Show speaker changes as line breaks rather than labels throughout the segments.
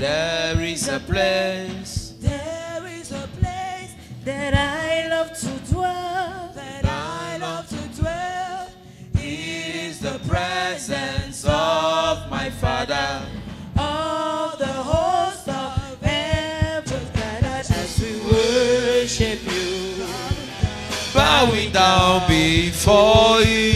There is a place.
There is a place that I love to dwell. That I love to dwell.
It is the presence of my Father.
All the host of heaven gathered as we worship you.
Bowing down before you.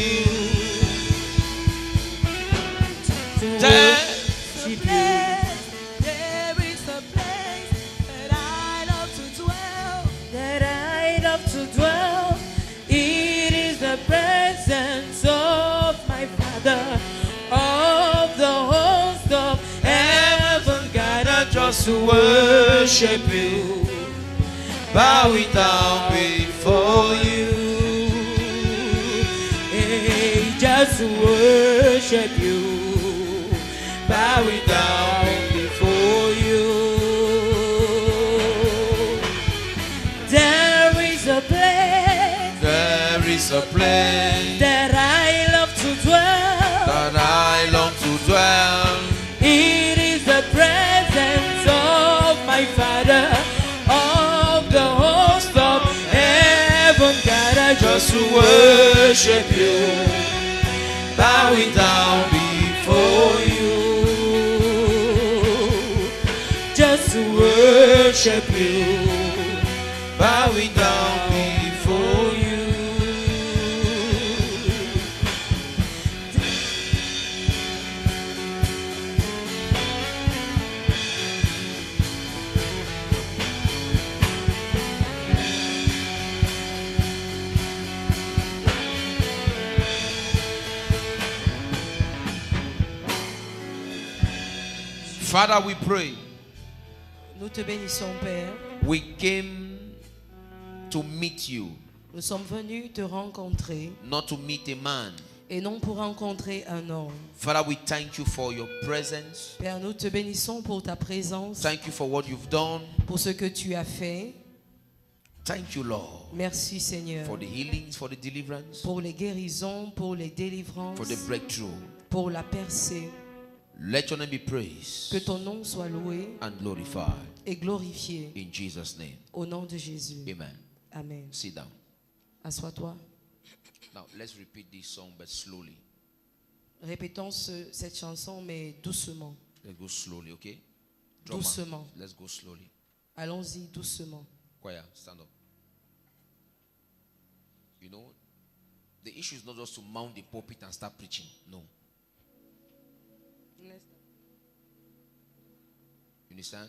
There is a place that I love to dwell. That I love to dwell. It is the presence of my Father. Of the host of heaven gathered
Just to worship you. Bowing down before you.
Hey, just to worship you. Bowing down before you. There is a place.
There is a place
That I love to dwell.
that I long to dwell.
It is the presence of my Father. Of the host of heaven gathered
Just to worship you. Bowing down before you.
just to worship you.
Bowing down before you. Father, we pray.
Nous te bénissons, Père.
We came to meet you,
Nous sommes venus te rencontrer
not to meet a man.
et non pour rencontrer un homme.
Father, we thank you for your presence.
Père, nous te bénissons pour ta présence,
Thank you for what you've done.
pour ce que tu as fait.
Thank you, Lord,
Merci, Seigneur,
for the healings, for the deliverance,
pour les guérisons, pour les délivrances,
for the breakthrough.
pour la percée.
Let your name be praised
Que ton nom soit loué
and glorified.
et glorifié
In Jesus' name.
au nom de Jésus.
Amen.
Amen.
Sit down.
Assois-toi.
Now, let's repeat this song, but slowly.
Répétons cette chanson, mais doucement.
Let's go slowly, okay? Drummer,
Doucement.
let's go slowly.
Allons-y doucement.
Choir, stand up. You know, the issue is not just to mount the pulpit and start preaching. No. You understand?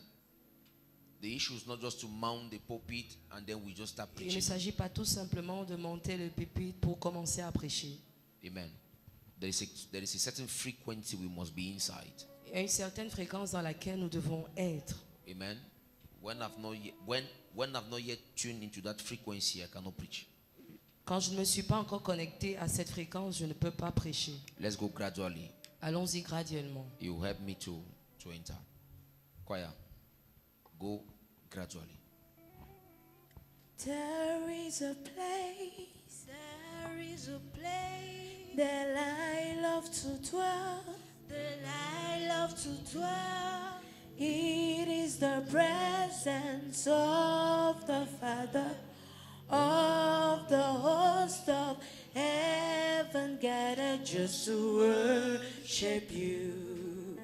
The issue is not just to mount the pulpit and then we just start
Il ne
preaching.
s'agit pas tout simplement de monter le pupitre pour commencer à prêcher.
Amen. There is a certain frequency we must be inside.
Il y a une certaine fréquence dans laquelle nous devons être.
Amen. When I've not yet tuned into that frequency, I cannot preach.
Quand je ne me suis pas encore connecté à cette fréquence, je ne peux pas prêcher.
Let's go gradually.
Allons-y graduellement.
You help me to enter. Choir. Go gradually.
There is a place that I love to dwell, It is the presence of the Father, of the host of heaven gathered just to worship you,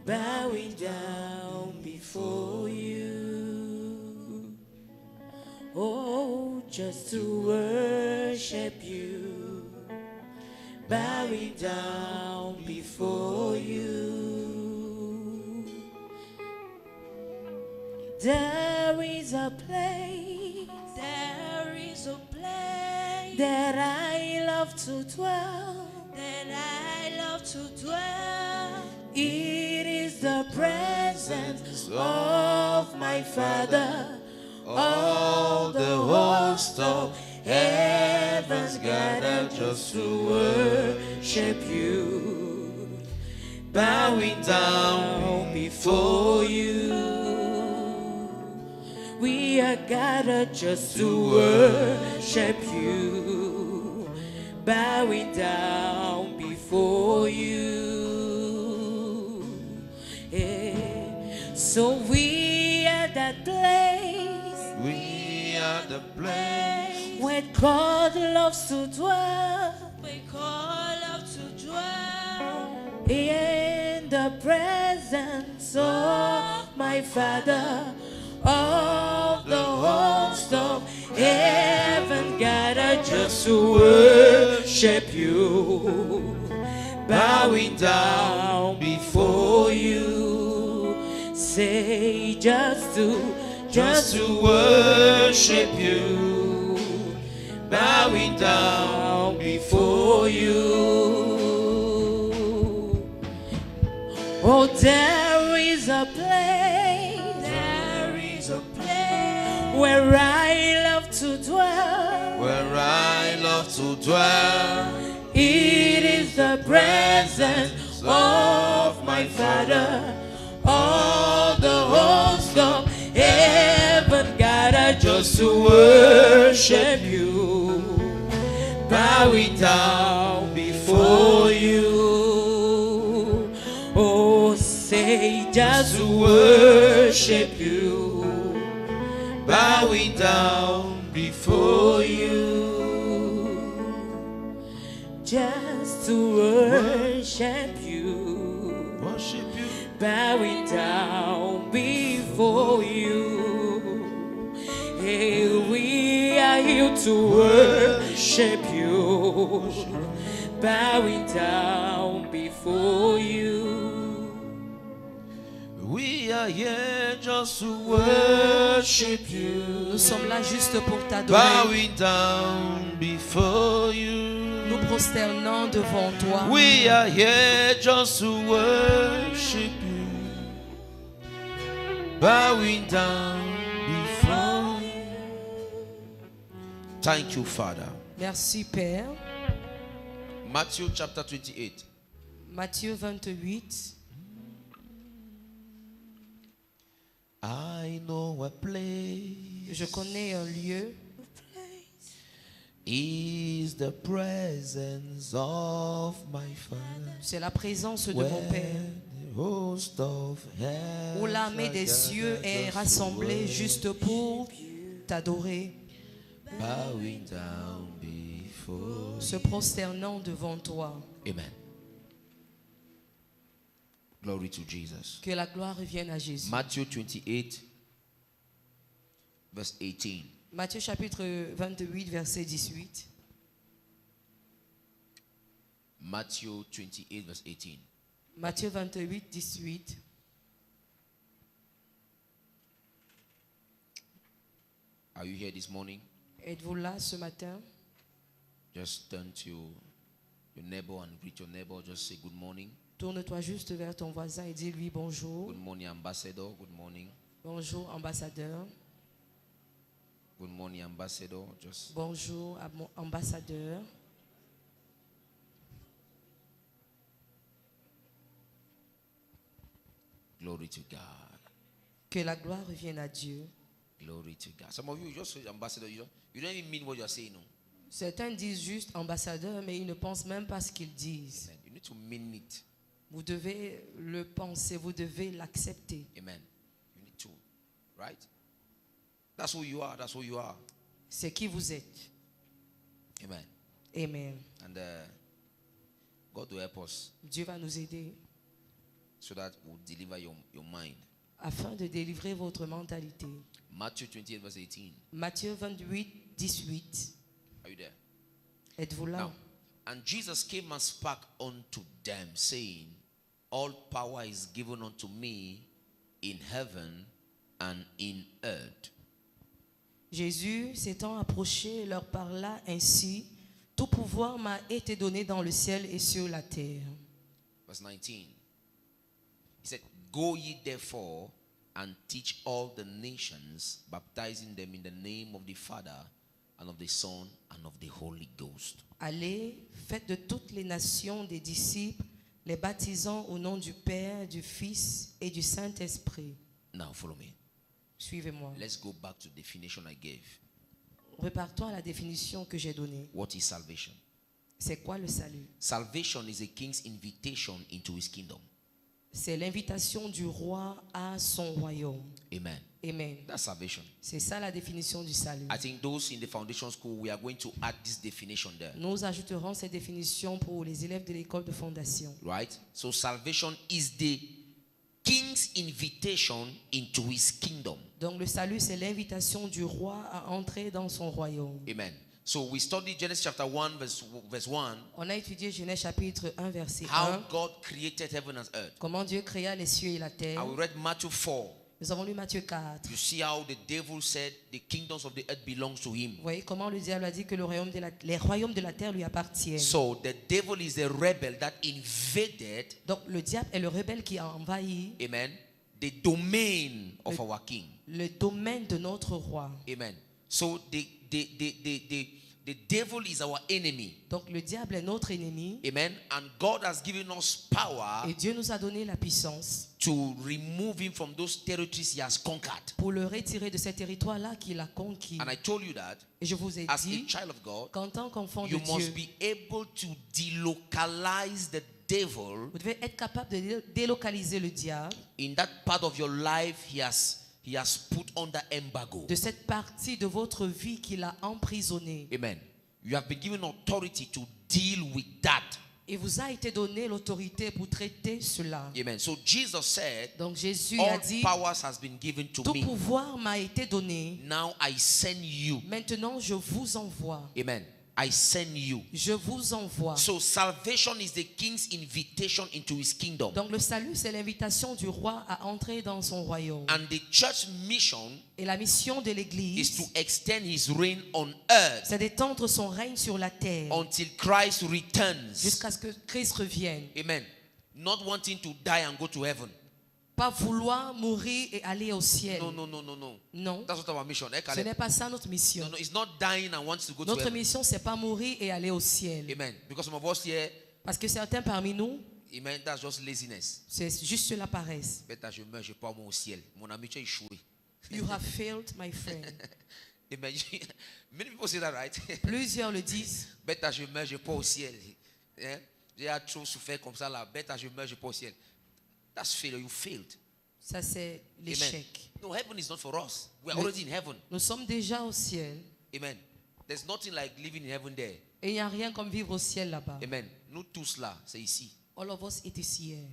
bowing down before you. Oh, just to worship you, bowing down before you. There is a place that I love to dwell, It is the presence of my Father, all the host of heavens gathered just to worship you, bowing down before you. We are gathered just to worship you, bowing down before you. Yeah. So we are that place
We are the place
where God loves to dwell. Where God loves to dwell. In the presence of my Father, of the host of heaven gathered just to worship you, bowing down before you. Say just to worship you, bowing down before you. Oh, there is a place where I love to dwell.
where I love to dwell.
It is the presence of my Father. All the hosts of heaven gathered just to worship you, bowing down before you. Oh, say just to worship you, bowing down before you. Just to worship you,
Worship you.
bowing down before you. Hey, we are here to worship you, bowing down before you.
We are here just to worship you.
Nous sommes là juste pour t'adorer.
Bowing down before you.
Nous prosternons devant toi.
We are here just to worship you. Bowing down before you. Thank you, Father.
Merci Père.
Matthew chapter 28.
Matthieu 28.
I know a place.
Je connais un lieu.
Is the presence of my Father.
C'est la présence de
Where
mon Père.
the host of heaven
Où l'armée des cieux est rassemblée juste pour t'adorer,
bowing down before.
se prosternant devant toi.
Amen. Glory to Jesus.
Que la gloire revienne à Jésus.
Matthew 28, verse 18.
Matthieu chapitre 28, verset 18.
Matthew 28, verse 18.
Matthieu 28, 18.
Are you here this morning?
Êtes-vous là ce matin?
Just turn to your neighbor and greet your neighbor. Just say good morning.
Tourne-toi juste vers ton voisin et dis-lui bonjour.
Good morning, ambassador. Good morning.
Bonjour, ambassadeur.
Good morning, ambassador. Just
Bonjour, ambassadeur.
glory to God.
Que la gloire revienne à Dieu.
Glory to God. Some of you just say ambassador. You don't even mean what you're saying. No.
Certains disent juste ambassadeur, mais ils ne pensent même pas ce qu'ils disent.
Amen. You need to mean it.
Vous devez le penser, vous devez l'accepter.
Amen. You need to, right? That's who you are. That's who you are.
C'est qui vous êtes.
Amen.
Amen.
And God will help us
Dieu va nous aider
so that we'll deliver your mind.
afin de délivrer votre mentalité.
Matthew 28, verse 18.
Matthieu 28, 18.
Are you there?
Êtes-vous là?
Now, and Jesus came and spake unto them, saying, all power is given unto me in heaven and in earth.
Jésus, s'étant approché, leur parla ainsi: tout pouvoir m'a été donné dans le ciel et sur la terre.
Verse 19. He said, go ye therefore and teach all the nations, baptizing them in the name of the Father and of the Son and of the Holy Ghost.
Allez, faites de toutes les nations des disciples, les baptisant au nom du Père, du Fils et du Saint-Esprit.
Now follow me.
Suivez-moi.
Let's go back to the definition I gave.
Repartons à la définition que j'ai donnée.
What is salvation?
C'est quoi le salut?
Salvation is a king's invitation into his kingdom.
C'est l'invitation du roi à son royaume.
Amen.
Amen.
That's salvation.
C'est ça la définition du salut.
I think those in the foundation school, we are going to add this definition there.
Nous ajouterons cette définition pour les élèves de l'école de fondation.
Right? So salvation is the king's invitation into his kingdom.
Donc le salut, c'est l'invitation du roi à entrer dans son royaume.
Amen. So we studied Genesis chapter 1 verse 1.
On a étudié Genèse chapitre 1 verset
How
1.
God created heaven and earth.
Comment Dieu créa les cieux et la terre.
And we read Matthew 4.
Nous avons lu Matthieu 4.
You see how the devil said the kingdoms of the earth belongs to him.
Vous voyez comment le diable a dit que les royaumes de la terre lui appartiennent.
So the devil is the rebel that invaded,
Donc le diable est le rebelle qui a envahi
amen, the domain of our king.
le domaine de notre roi.
Amen. So the devil is our enemy.
Donc le diable est notre ennemi.
Amen. And God has given us power
Et Dieu nous a donné la puissance
to remove him from those territories he has conquered.
pour le retirer de ces territoires-là qu'il a conquis.
And I told you that
Et je vous ai
as a
dit
child of God,
qu'en tant qu'enfant de
you
Dieu,
must be able to delocalize the devil
vous devez être capable de délocaliser le diable
in that part of your life he has put under embargo.
de cette partie de votre vie qu'il a emprisonnée.
Amen. You have been given authority to deal with that.
Et vous a été donné l'autorité pour traiter cela.
Amen. So Jesus said,
Donc Jésus a
all
dit,
powers has been given to
tout
me.
pouvoir m'a été donné.
Now I send you.
Maintenant je vous envoie.
Amen. I send you.
Je vous envoie.
So salvation is the king's invitation into his kingdom.
Donc le salut, c'est l'invitation du roi à entrer dans son royaume.
And the church mission
Et la mission de
is
l'Église,
to extend his reign on earth
c'est d'étendre son règne sur la terre
until Christ returns.
jusqu'à ce que Christ revienne.
Amen. Not wanting to die and go to heaven.
Pas vouloir mourir et aller au ciel.
No.
Non,
That's not our mission.
ce n'est pas ça notre mission.
No, it's not dying and wants to go to
Notre
heaven.
mission, c'est pas mourir et aller au ciel.
Amen. Because some of us here,
Parce que certains parmi nous,
amen, that's just laziness.
c'est juste la paresse.
Bêta, je meurs, je pars au ciel. Mon ami, tu as échoué.
You have failed, my friend.
Amen. Many people say that, right?
Plusieurs le disent.
Bêta, je meurs, je pars au ciel. Hein? J'ai trop souffert comme ça là. Bêta, je meurs, je pars au ciel. That's failure. You failed.
Ça, c'est l'échec.
No, heaven is not for us. We are already in heaven.
Nous sommes déjà au ciel.
Amen. There's nothing like living in heaven there.
Et il n'y a rien comme vivre au ciel là-bas.
Amen. Nous tous là, c'est ici.
All of us, it is here.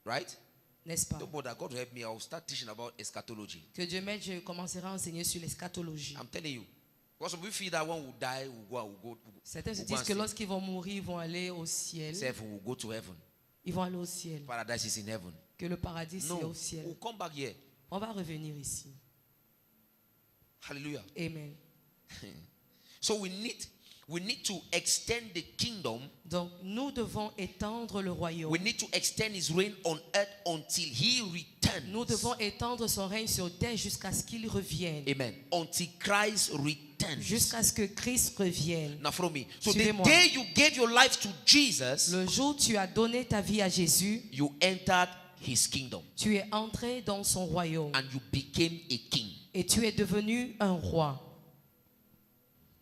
Right?
N'est-ce pas?
Don't bother. God will help me. I will start teaching about eschatology.
Que Dieu m'aide, je commencerai à enseigner sur l'eschatologie.
I'm telling you. Because we feel that when we die, we'll go.
Certains se
we'll go
disent
and
que
see.
lorsqu'ils vont mourir, ils vont aller au ciel.
Heaven, we'll go to heaven.
Ils vont aller au ciel.
Paradise is in heaven.
Que le paradis, c'est
No,
au ciel.
we'll come back here.
On va revenir ici.
Hallelujah.
Amen.
So we need to extend the kingdom.
Donc, nous devons étendre le royaume.
We need to extend his reign on earth until he returns.
Nous devons étendre son règne sur terre jusqu'à ce qu'il revienne.
Amen. Until Christ returns.
Jusqu'à ce que Christ revienne.
Now follow me. So the
Suivez-moi.
day you gave your life to Jesus,
Le jour où tu as donné ta vie à Jésus,
you entered his kingdom
tu es entré dans son royaume.
and you became a king.
Et tu es devenu un roi.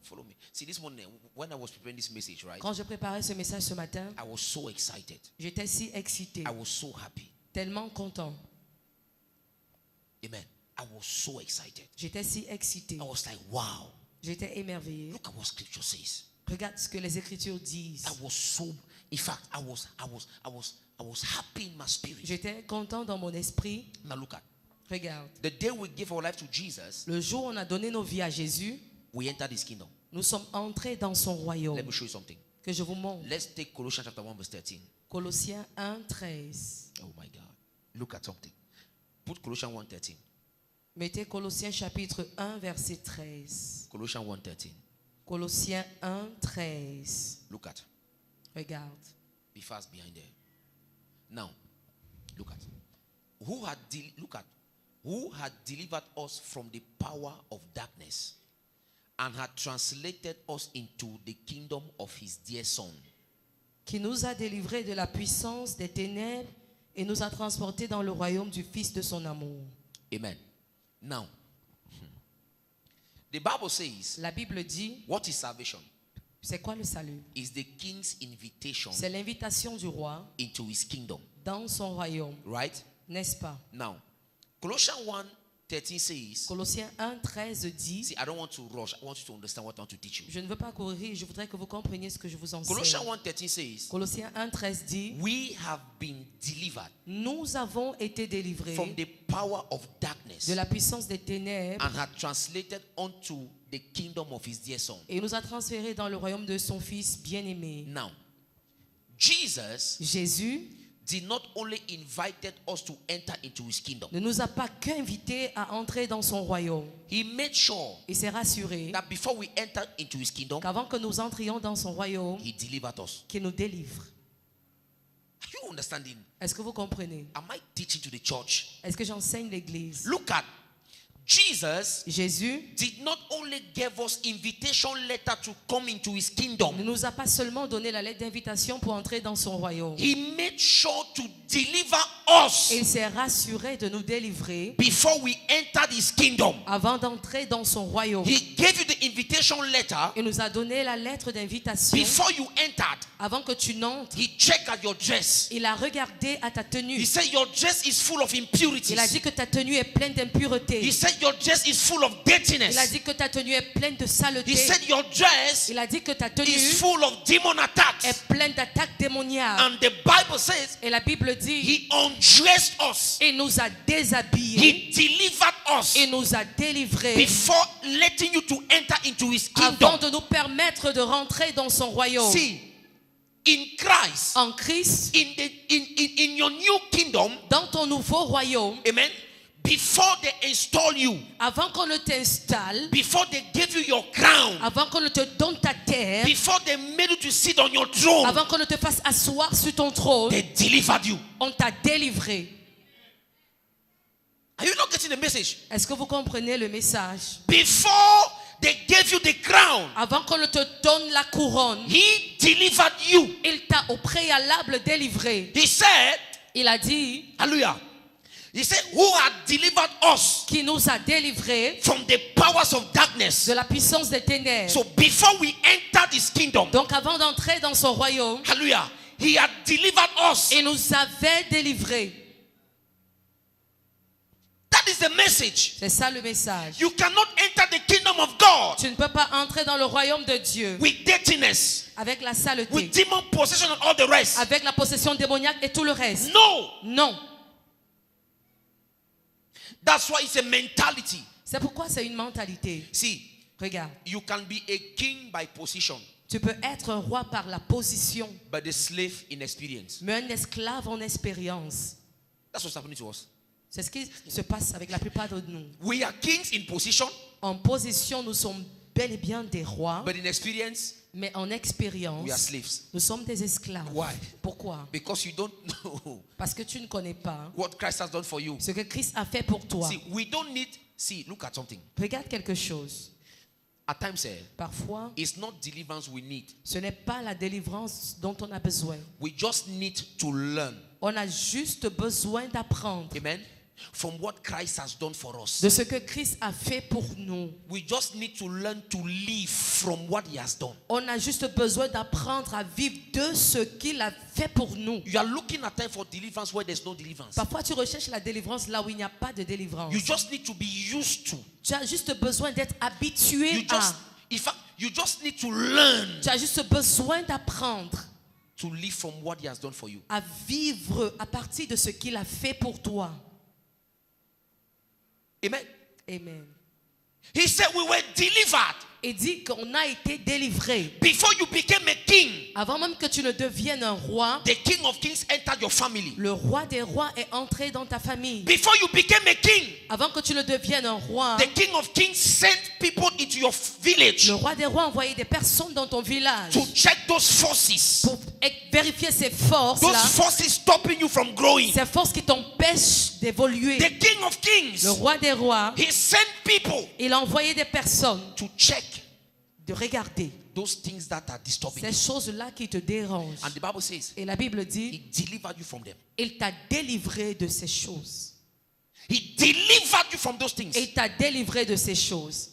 Follow me. See, this morning when I was preparing this message, right?
Quand je préparais ce message ce matin,
I was so excited.
j'étais si excité,
I was so happy.
tellement content.
Amen. I was so excited.
J'étais si excité.
I was like, wow.
J'étais émerveillé.
Look at what scripture says.
Regarde ce que les Écritures disent.
I was so, in fact, I was happy in my spirit.
J'étais content dans mon esprit.
Now look at
Regarde.
the day we give our life to Jesus,
Le jour où on a donné nos vies à Jésus,
we entered his kingdom.
nous sommes entrés dans son royaume.
Let me show you something.
Que je vous montre.
Let's take Colossians chapter 1 verse 13.
Colossiens 1, 13.
Oh my God. Look at something. Put Colossians 1:13.
Mettez Colossiens chapitre 1, verset 13.
Colossians 1:13.
Colossiens 1, 13.
Look at.
Regarde.
Be fast behind there. Now, look at. Who had delivered us from the power of darkness and had translated us into the kingdom of his dear son.
Qui nous a délivrés de la puissance des ténèbres et nous a transportés dans le royaume du Fils de son amour.
Amen. Now, the Bible says,
La Bible dit,
what is salvation?
c'est quoi le salut?
Is the king's invitation
C'est l'invitation du roi
into his kingdom.
dans son royaume.
Right?
N'est-ce pas?
Now, Colossians 1:13 says,
Colossiens 1:13 dit,
see, I don't want to rush. I want you to understand what I want to teach you.
je ne veux pas courir, je voudrais que vous compreniez ce que je vous
Colossians
enseigne.
1:13 says,
Colossiens 1:13 dit,
we have been delivered
nous avons été délivrés
from the power of darkness
de la puissance des ténèbres
and had translated unto the kingdom of his dear son.
et nous a transférés dans le royaume de son Fils bien-aimé.
Now, Jesus
Jésus
did not only invited us to enter into his kingdom.
ne nous a pas qu'invités à entrer dans son royaume.
He made sure
Il s'est rassuré
that before we enter into his kingdom,
qu'avant que nous entrions dans son royaume,
he delivered us.
qu'il nous délivre.
Are you understanding?
Est-ce que vous comprenez?
Am I teaching to the church?
Est-ce que j'enseigne l'église?
Look at Jesus
Jésus
did not only give us invitation letter to come into his
ne
kingdom.
nous a pas seulement donné la lettre d'invitation pour entrer dans son royaume.
He made sure to deliver us
Il s'est rassuré de nous délivrer
before we entered his kingdom.
avant d'entrer dans son royaume.
He gave you the invitation letter
Il nous a donné la lettre d'invitation
before you entered.
avant que tu n'entres.
He checked at your dress.
Il a regardé à ta
He
tenue.
said your dress is full of
Il a
impurities.
dit que ta tenue est pleine d'impureté.
He said your dress is full of
Il a
dirtiness.
dit que ta tenue est pleine de saleté.
He said your dress
Il a dit que ta tenue
is full of demon attacks.
est pleine d'attaques démoniaques.
And the Bible says
Et la Bible dit,
he undressed us.
il nous a déshabillés.
He delivered us
Il nous a délivrés
before letting you to enter into his
avant
kingdom.
de nous permettre de rentrer dans son royaume.
See, in Christ,
En Christ,
in your new kingdom,
dans ton nouveau royaume,
amen, before they install you,
avant qu'on ne t'installe,
before they give you your crown,
avant qu'on ne te donne ta terre,
before they made you to sit on your throne,
avant qu'on ne te fasse asseoir sur ton trône,
they delivered you.
on t'a délivré.
Are you not getting the message?
Est-ce que vous comprenez le message?
Before they gave you the crown,
Avant qu'on ne te donne la couronne,
he delivered you.
il t'a au préalable délivré.
He said,
Il a dit,
hallelujah. He said, who had delivered us
qui nous a délivrés
from the powers of darkness.
de la puissance des ténèbres.
So before we entered his kingdom,
Donc avant d'entrer dans son royaume,
hallelujah, he had delivered us.
il nous avait délivrés.
That is the message.
C'est ça le message.
You cannot enter the kingdom of God
Tu ne peux pas entrer dans le royaume de Dieu
with dirtiness,
avec la saleté,
with demon possession and all the rest.
avec la possession démoniaque et tout le reste.
No.
Non.
That's why it's a mentality.
C'est pourquoi c'est une mentalité.
See,
Regarde,
you can be a king by position,
tu peux être un roi par la position,
but a slave in experience.
mais un esclave en expérience.
That's what's happening to us.
C'est ce qui se passe avec la plupart de nous.
We are kings in position,
En position, nous sommes bel et bien des rois,
but in experience,
mais en
we are
expérience,
slaves.
nous sommes des esclaves.
Why?
Pourquoi?
Because you don't know
Parce que tu ne connais pas
what Christ has done for you.
ce que Christ a fait pour toi.
See, we don't need, see, look at something.
Regarde quelque chose.
At times,
Parfois,
it's not deliverance we need.
ce n'est pas la délivrance dont on a besoin.
We just need to learn.
On a juste besoin d'apprendre
Amen. From what Christ has done for us.
de ce que Christ a fait pour nous.
We just need to learn to live from what he has done.
On a juste besoin d'apprendre à vivre de ce qu'il a fait pour nous.
You are looking at time for deliverance where there's no deliverance.
Parfois, tu recherches la délivrance là où il n'y a pas de délivrance.
You just need to be used to.
Tu as juste besoin d'être habitué
You just, in fact, you just need to learn
Tu as juste besoin d'apprendre
to live from what he has done for you.
à vivre à partir de ce qu'il a fait pour toi.
Amen.
Amen.
He said we were delivered
Il dit qu'on a été délivré.
before you became a king.
Avant même que tu ne deviennes un roi,
The King of Kings entered your family.
le roi des rois est entré dans ta famille.
Before you became a king,
Avant que tu ne deviennes un roi,
the King of Kings sent people into your village
le roi des rois a envoyé des personnes dans ton village
to check those forces.
pour vérifier ces forces-là,
Those forces stopping you from growing.
ces forces qui t'empêchent d'évoluer.
The King of Kings,
Le roi des rois,
he sent people
il a envoyé des personnes
to check
de regarder
those things that are disturbing
ces
you.
choses-là qui te dérangent.
And the Bible says
Et la Bible
he
dit,
delivered you from them.
il t'a délivré de ces choses.
He delivered you from those things.
Il t'a délivré de ces choses.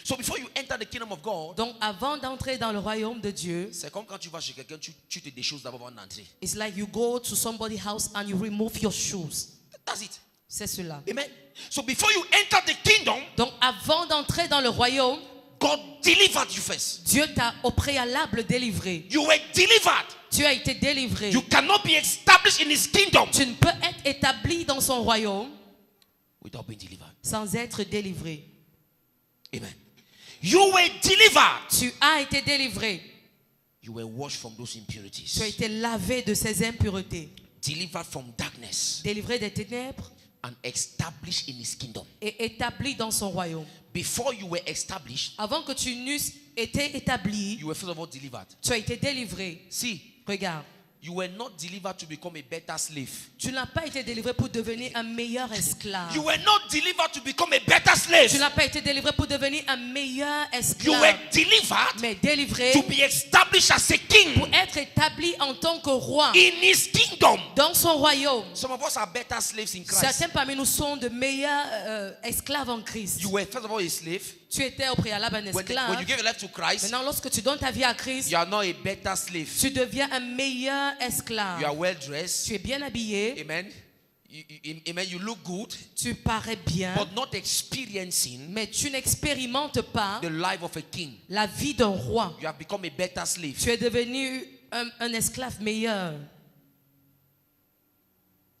So before you enter enter the kingdom of God,
Donc avant d'entrer dans le royaume de Dieu,
c'est comme quand tu vas chez quelqu'un, tu te déchausses d'abord avant d'entrer.
it's like you go to somebody's house and you remove your shoes.
That's it.
C'est cela.
Amen. So before you enter the kingdom,
Donc avant d'entrer dans le royaume,
God delivered you first.
Dieu t'a au préalable délivré.
You were delivered.
Tu as été délivré.
You cannot be established in his kingdom
Tu ne peux être établi dans son royaume
without being delivered.
sans être délivré.
Amen. You were delivered.
Tu as été délivré.
You were washed from those
Tu as
impurities.
été lavé de ces impuretés.
Delivered from darkness
Délivré des ténèbres
and established in his kingdom.
et établi dans son royaume.
Before you were established,
Avant que tu n'eusses été établi,
you were first of all delivered.
tu as été délivré.
See,
Regarde,
you were not delivered to become a better slave.
tu n'as pas été délivré pour devenir un meilleur esclave.
You were not delivered to become a better slave.
Tu n'as pas été délivré pour devenir un meilleur
You
esclave,
were delivered
mais délivré
to be established as a king
pour être établi en tant que roi
in his kingdom.
dans son royaume.
Some of us are better slaves in Christ.
Certains parmi nous sont de meilleurs esclaves en Christ.
You were first of all a slave.
Tu étais au préalable un
When you
esclave.
give your life to Christ,
Maintenant, lorsque tu donnes ta vie à Christ,
you are now a better slave.
tu deviens un meilleur
You
esclave.
are well dressed.
Tu es bien habillé,
Amen. Amen. You look good,
tu parais bien,
but not experiencing
mais tu n'expérimentes pas
the life of a king.
la vie d'un roi.
You have become a better slave.
Tu es devenu un esclave meilleur.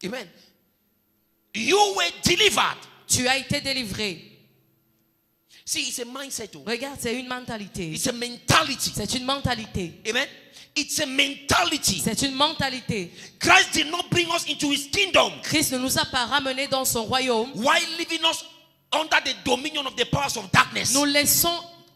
Amen. You were delivered.
Tu as été délivré.
See, it's a mindset. Oh.
Regarde, c'est une mentalité.
It's a mentality.
C'est une mentalité.
Amen. It's a mentality.
C'est une mentalité.
Christ did not bring us into his kingdom
Christ ne nous a pas ramenés dans son royaume.
while leaving us under the dominion of the powers of darkness.
Nous laissons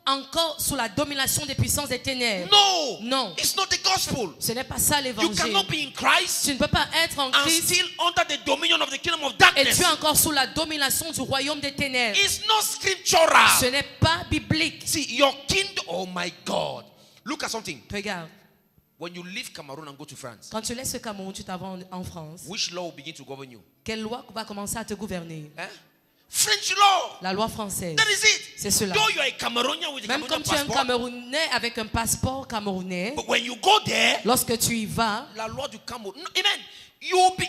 encore sous la domination des puissances des ténèbres.
No.
Non.
It's not the gospel.
Ce n'est pas ça
You
l'évangile.
cannot be in Christ
Tu ne peux pas être en
and
Christ
still under the dominion of the kingdom of
et
darkness.
tu es encore sous la domination du royaume des ténèbres.
It's not scriptural.
Ce n'est pas biblique.
See, your kingdom, oh my God. Look at something.
Regarde,
When you leave Cameroon and go to France,
quand tu laisses le Cameroun, tu t'en vas en France.
which law will begin to govern you?
Quelle loi va commencer à te gouverner?
Eh? French law.
La loi française.
That is it.
C'est cela.
Though you are a Cameroonian with a
Même comme
Cameroonian
tu es un
passport,
Camerounais avec un passeport camerounais,
but when you go there,
lorsque tu y vas,
la loi du Cameroun, no, amen, you will be,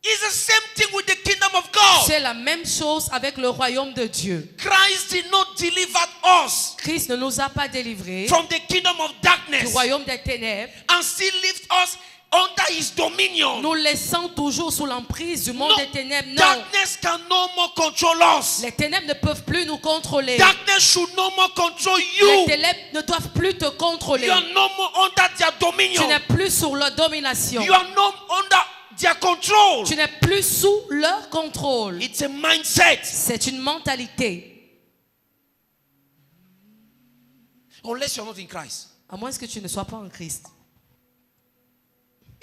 it's the same thing with the kingdom of God.
c'est la même chose avec le royaume de Dieu.
Christ did not deliver us
Christ ne nous a pas délivrés
from the kingdom of
du
darkness
royaume des ténèbres,
and still lift us under his dominion.
nous laissant toujours sous l'emprise du monde
No,
des ténèbres. Non,
darkness can no more control us.
les ténèbres ne peuvent plus nous contrôler.
Darkness should no more control
Les
you.
ténèbres ne doivent plus te contrôler.
You are no more under their
Tu
dominion.
n'es plus sous leur domination.
You are no under their control.
Tu n'es plus sous leur contrôle.
It's a mindset.
C'est une mentalité.
Unless you're not in Christ.
À moins que tu ne sois pas en Christ.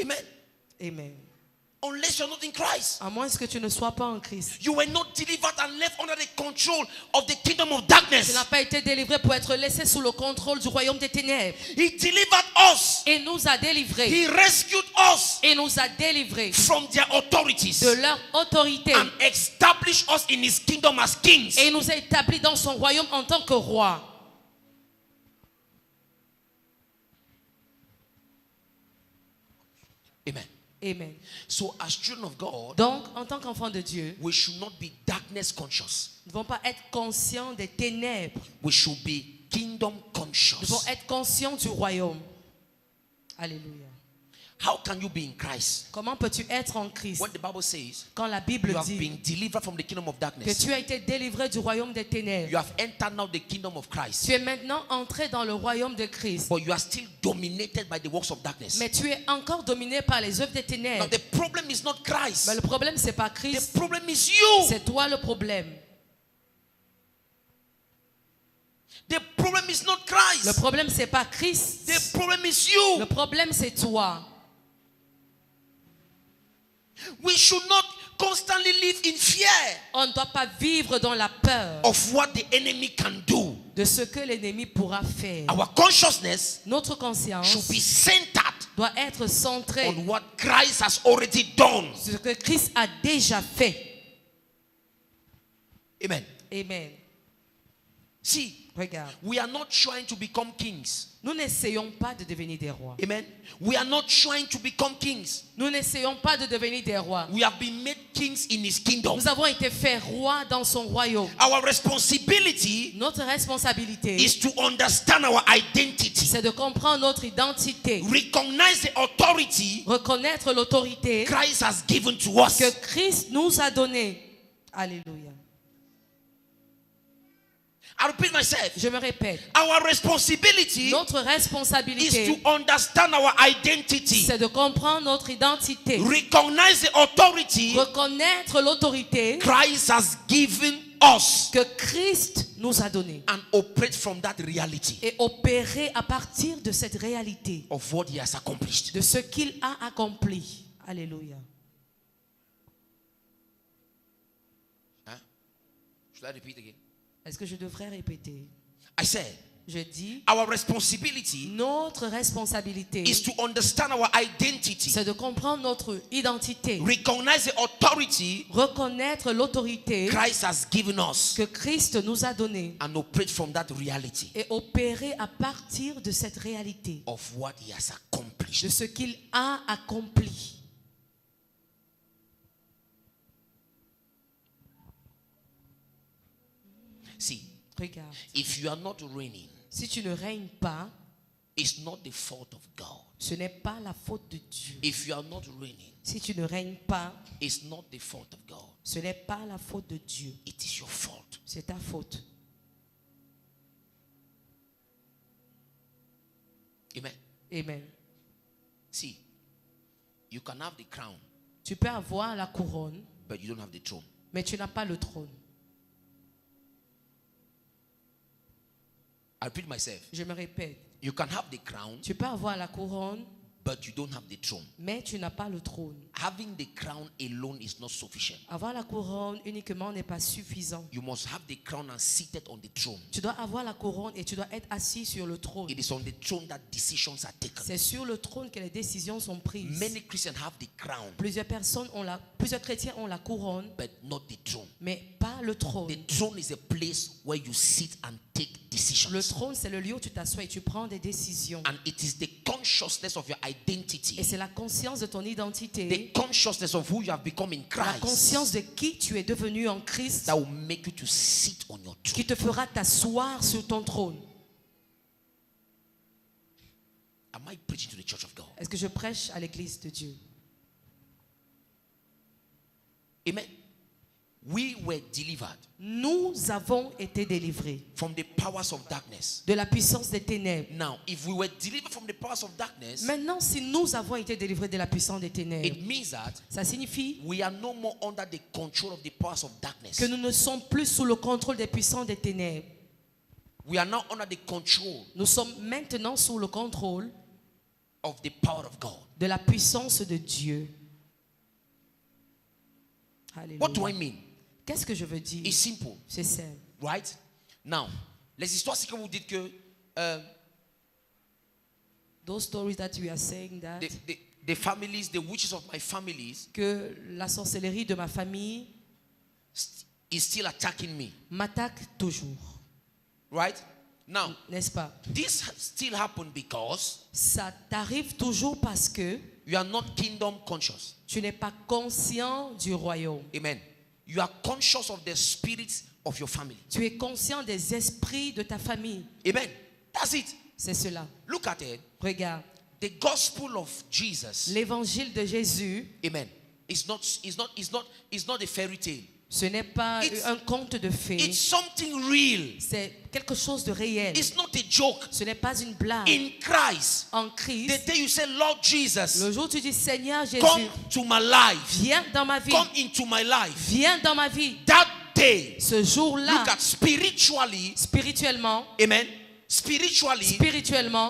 Amen.
Amen.
Unless you're not in Christ.
À moins que tu ne sois pas en Christ.
You were not delivered and left under the control of the kingdom of
Tu
darkness.
n'as pas été délivré pour être laissé sous le contrôle du royaume des ténèbres.
He delivered us.
Et nous a délivrés.
He rescued us
Et nous a délivrés
from their authorities
de leur autorité.
and established us in his kingdom as kings.
Et il nous a établis dans son royaume en tant que roi.
Amen.
Amen.
So as children of God,
Donc, en tant qu'enfant de Dieu,
we should not be darkness conscious.
nous ne devons pas être conscients des ténèbres.
We should be kingdom
Nous
conscious.
devons être conscients du royaume. Alléluia.
How can you be in Christ
Comment peux-tu être en Christ
when the Bible says
quand la Bible
you have
dit
been delivered from the kingdom of
que
darkness?
tu as été délivré du royaume des ténèbres?
You have entered now the kingdom of Christ,
Tu es maintenant entré dans le royaume de Christ.
but you are still dominated by the works of darkness.
Mais tu es encore dominé par les œuvres des
Now
ténèbres.
the problem is not Christ.
Mais le problème, c'est pas
The
Christ,
problem is you.
c'est toi le problème.
The problem is not
Le
Christ.
problème, c'est pas Christ.
The problem is
Le
you.
problème, c'est toi.
We should not constantly live in fear
On ne doit pas vivre dans la peur
of what the enemy can do.
de ce que l'ennemi pourra faire.
Our consciousness
Notre conscience
should be centered
doit être centrée
on what Christ has already done.
sur ce que Christ a déjà fait.
Amen.
Amen.
See,
Regarde,
We are not trying to become kings.
nous n'essayons pas de devenir des rois.
Amen. We are not trying to become kings.
Nous n'essayons pas de devenir des rois.
We have been made kings in his kingdom.
Nous avons été faits rois dans son royaume.
Our responsibility
Notre responsabilité,
is to understand our identity,
c'est de comprendre notre identité,
recognize the authority
reconnaître l'autorité
Christ has given to us.
que Christ nous a donnée. Alléluia.
I repeat myself.
Je me répète.
Our responsibility
Notre
is
responsabilité,
to understand our identity,
c'est de comprendre notre identité,
recognize the authority
reconnaître l'autorité
Christ has given us,
que Christ nous a donnée
and operate from that reality
et opérer à partir de cette réalité,
of what he has accomplished.
de ce qu'il a accompli. Alléluia.
Huh? Should I repeat again?
Est-ce que je devrais répéter?
I said,
Je dis,
our responsibility
notre responsabilité,
is to understand our identity,
c'est de comprendre notre identité,
recognize the authority
reconnaître l'autorité
Christ has given us,
que Christ nous a donnée
and operate from that reality
et opérer à partir de cette réalité,
of what he has accomplished.
de ce qu'il a accompli.
See,
Regarde,
if you are not reigning,
si tu ne règnes pas,
it's not the fault of God.
ce n'est pas la faute de Dieu.
If you are not reigning,
Si tu ne règnes pas,
it's not the fault of God.
ce n'est pas la faute de Dieu.
It is your fault.
C'est ta faute.
Amen.
Amen.
See, you can have the crown,
Tu peux avoir la couronne,
but you don't have the throne.
mais tu n'as pas le trône.
I repeat myself.
Je me répète.
You can have the crown,
Tu peux avoir la couronne,
but you don't have the throne.
mais tu n'as pas le trône.
Having the crown alone is not sufficient.
Avoir la couronne uniquement n'est pas suffisant.
You must have the crown and seated on the throne.
Tu dois avoir la couronne et tu dois être assis sur le trône.
It is on the throne that decisions are taken.
C'est sur le trône que les décisions sont prises.
Many Christians have the crown,
Plusieurs chrétiens ont la couronne,
but not the throne.
mais pas le trône.
The throne is a place where you sit and take
Le
decisions.
trône, c'est le lieu où tu t'assois et tu prends des décisions.
And it is the consciousness of your identity,
Et c'est la conscience de ton identité,
the consciousness of who you have become in
la conscience
Christ,
de qui tu es devenu en Christ,
that will make you to sit on your
qui
throne.
te fera t'asseoir sur ton trône.
Am I preaching to the church of God?
Est-ce que je prêche à l'église de Dieu?
Amen. We were delivered
Nous avons été délivrés
from the powers of darkness.
de la puissance des ténèbres.
Now, if we were delivered from the powers of darkness,
Maintenant, si nous avons été délivrés de la puissance des ténèbres,
it means that
ça signifie
we are no more under the control of the powers of darkness.
que nous ne sommes plus sous le contrôle des puissances des ténèbres.
We are now under the control
Nous sommes maintenant sous le contrôle
of the power of God.
de la puissance de Dieu. Alléluia.
What do I mean?
Qu'est-ce que je veux dire?
It's simple,
C'est simple.
right? Now, les histoires, c'est que vous dites que
Those stories that we are saying that
the families, the witches of my families,
que la sorcellerie de ma famille
is still attacking me,
m'attaque toujours,
right? Now,
n'est-ce pas?
this still happen because
Ça t'arrive toujours parce que
you are not kingdom conscious.
tu n'es pas conscient du royaume.
Amen. You are conscious of the spirits of your family.
Tu es conscient des esprits de ta famille.
Amen. That's it.
C'est cela.
Look at it.
Regarde,
The gospel of Jesus.
l'évangile de Jésus,
Amen. It's not a fairy tale.
ce n'est pas
It's-
un conte de fées.
It's something real.
C'est quelque chose de réel.
It's not a joke.
Ce n'est pas une blague.
In Christ,
En
the
Christ,
day you say, Lord Jesus,
le jour où tu dis Seigneur Jésus,
come to my life,
viens dans ma vie.
come into my life,
Viens dans ma vie.
that day,
Ce jour-là,
look at spiritually,
spirituellement,
amen, spiritually,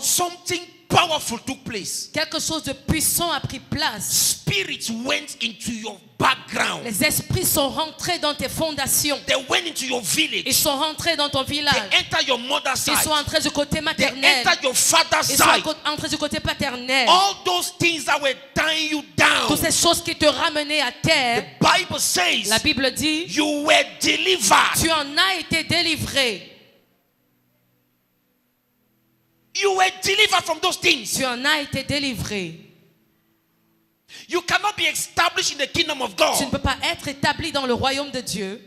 something powerful took place.
quelque chose de puissant a pris place.
Spirits went into your background.
Les esprits sont rentrés dans tes fondations.
They went into your
Ils
village.
sont rentrés dans ton
They
village.
enter your mother's
Ils sont
side.
entrés du côté
They
maternel.
enter your father's
Ils sont
side.
entrés du côté paternel.
All those things that were tying you down.
Toutes ces choses qui te ramenaient à
The
terre,
Bible says
la Bible dit,
you were delivered.
tu en as été délivré.
You were delivered from those things.
Tu en as été délivré.
You cannot be established in the kingdom of
Tu ne
God
peux pas être établi dans le royaume de Dieu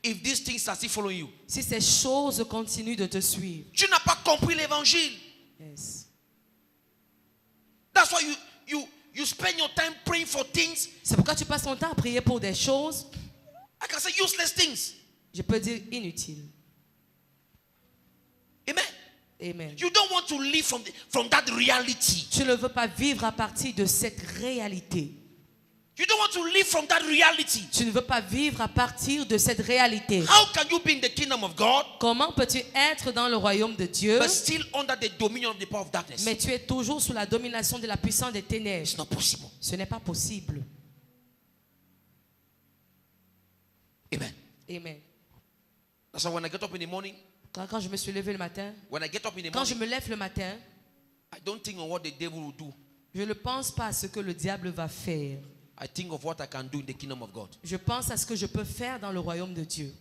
if these things are still following you.
si ces choses continuent de te suivre.
Tu n'as pas compris l'évangile.
Yes.
That's why you spend your time praying for things.
C'est pourquoi tu passes ton temps à prier pour des choses,
I can say useless things.
je peux dire inutiles.
Amen.
Amen.
You don't want to live from that reality.
Tu ne veux pas vivre à partir de cette réalité.
You don't want to live from that reality.
Tu ne veux pas vivre à partir de cette réalité.
How can you be in the kingdom of God
Comment peux-tu être dans le royaume de Dieu,
but still under the dominion of the power of darkness?
mais tu es toujours sous la domination de la puissance des
It's
ténèbres?
not possible.
Ce n'est pas possible.
Amen.
Amen.
That's why when I get up in the morning,
Quand je me suis levé le matin,
when I get up in the
quand je
morning,
me lève le matin,
I don't think on what the devil will do.
je ne pense pas à ce que le diable va faire.
I think of what I can do in the kingdom of God.
Je pense à ce que je peux faire dans le royaume de Dieu.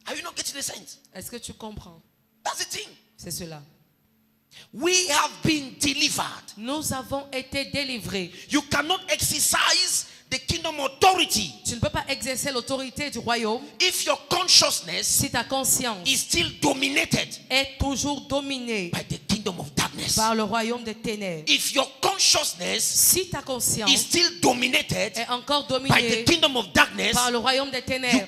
Are you not getting the sense?
Est-ce que tu comprends?
That's the thing.
C'est cela.
We have been delivered.
Nous avons été délivrés.
You cannot exercise the kingdom authority
Tu ne peux pas exercer l'autorité du royaume
if your consciousness
si ta conscience
is still dominated
est toujours dominée
by the kingdom of darkness.
par le royaume des ténèbres.
If your consciousness
Si ta
is
conscience
still dominated
est encore
by the
dominée
kingdom of darkness,
par le royaume des ténèbres,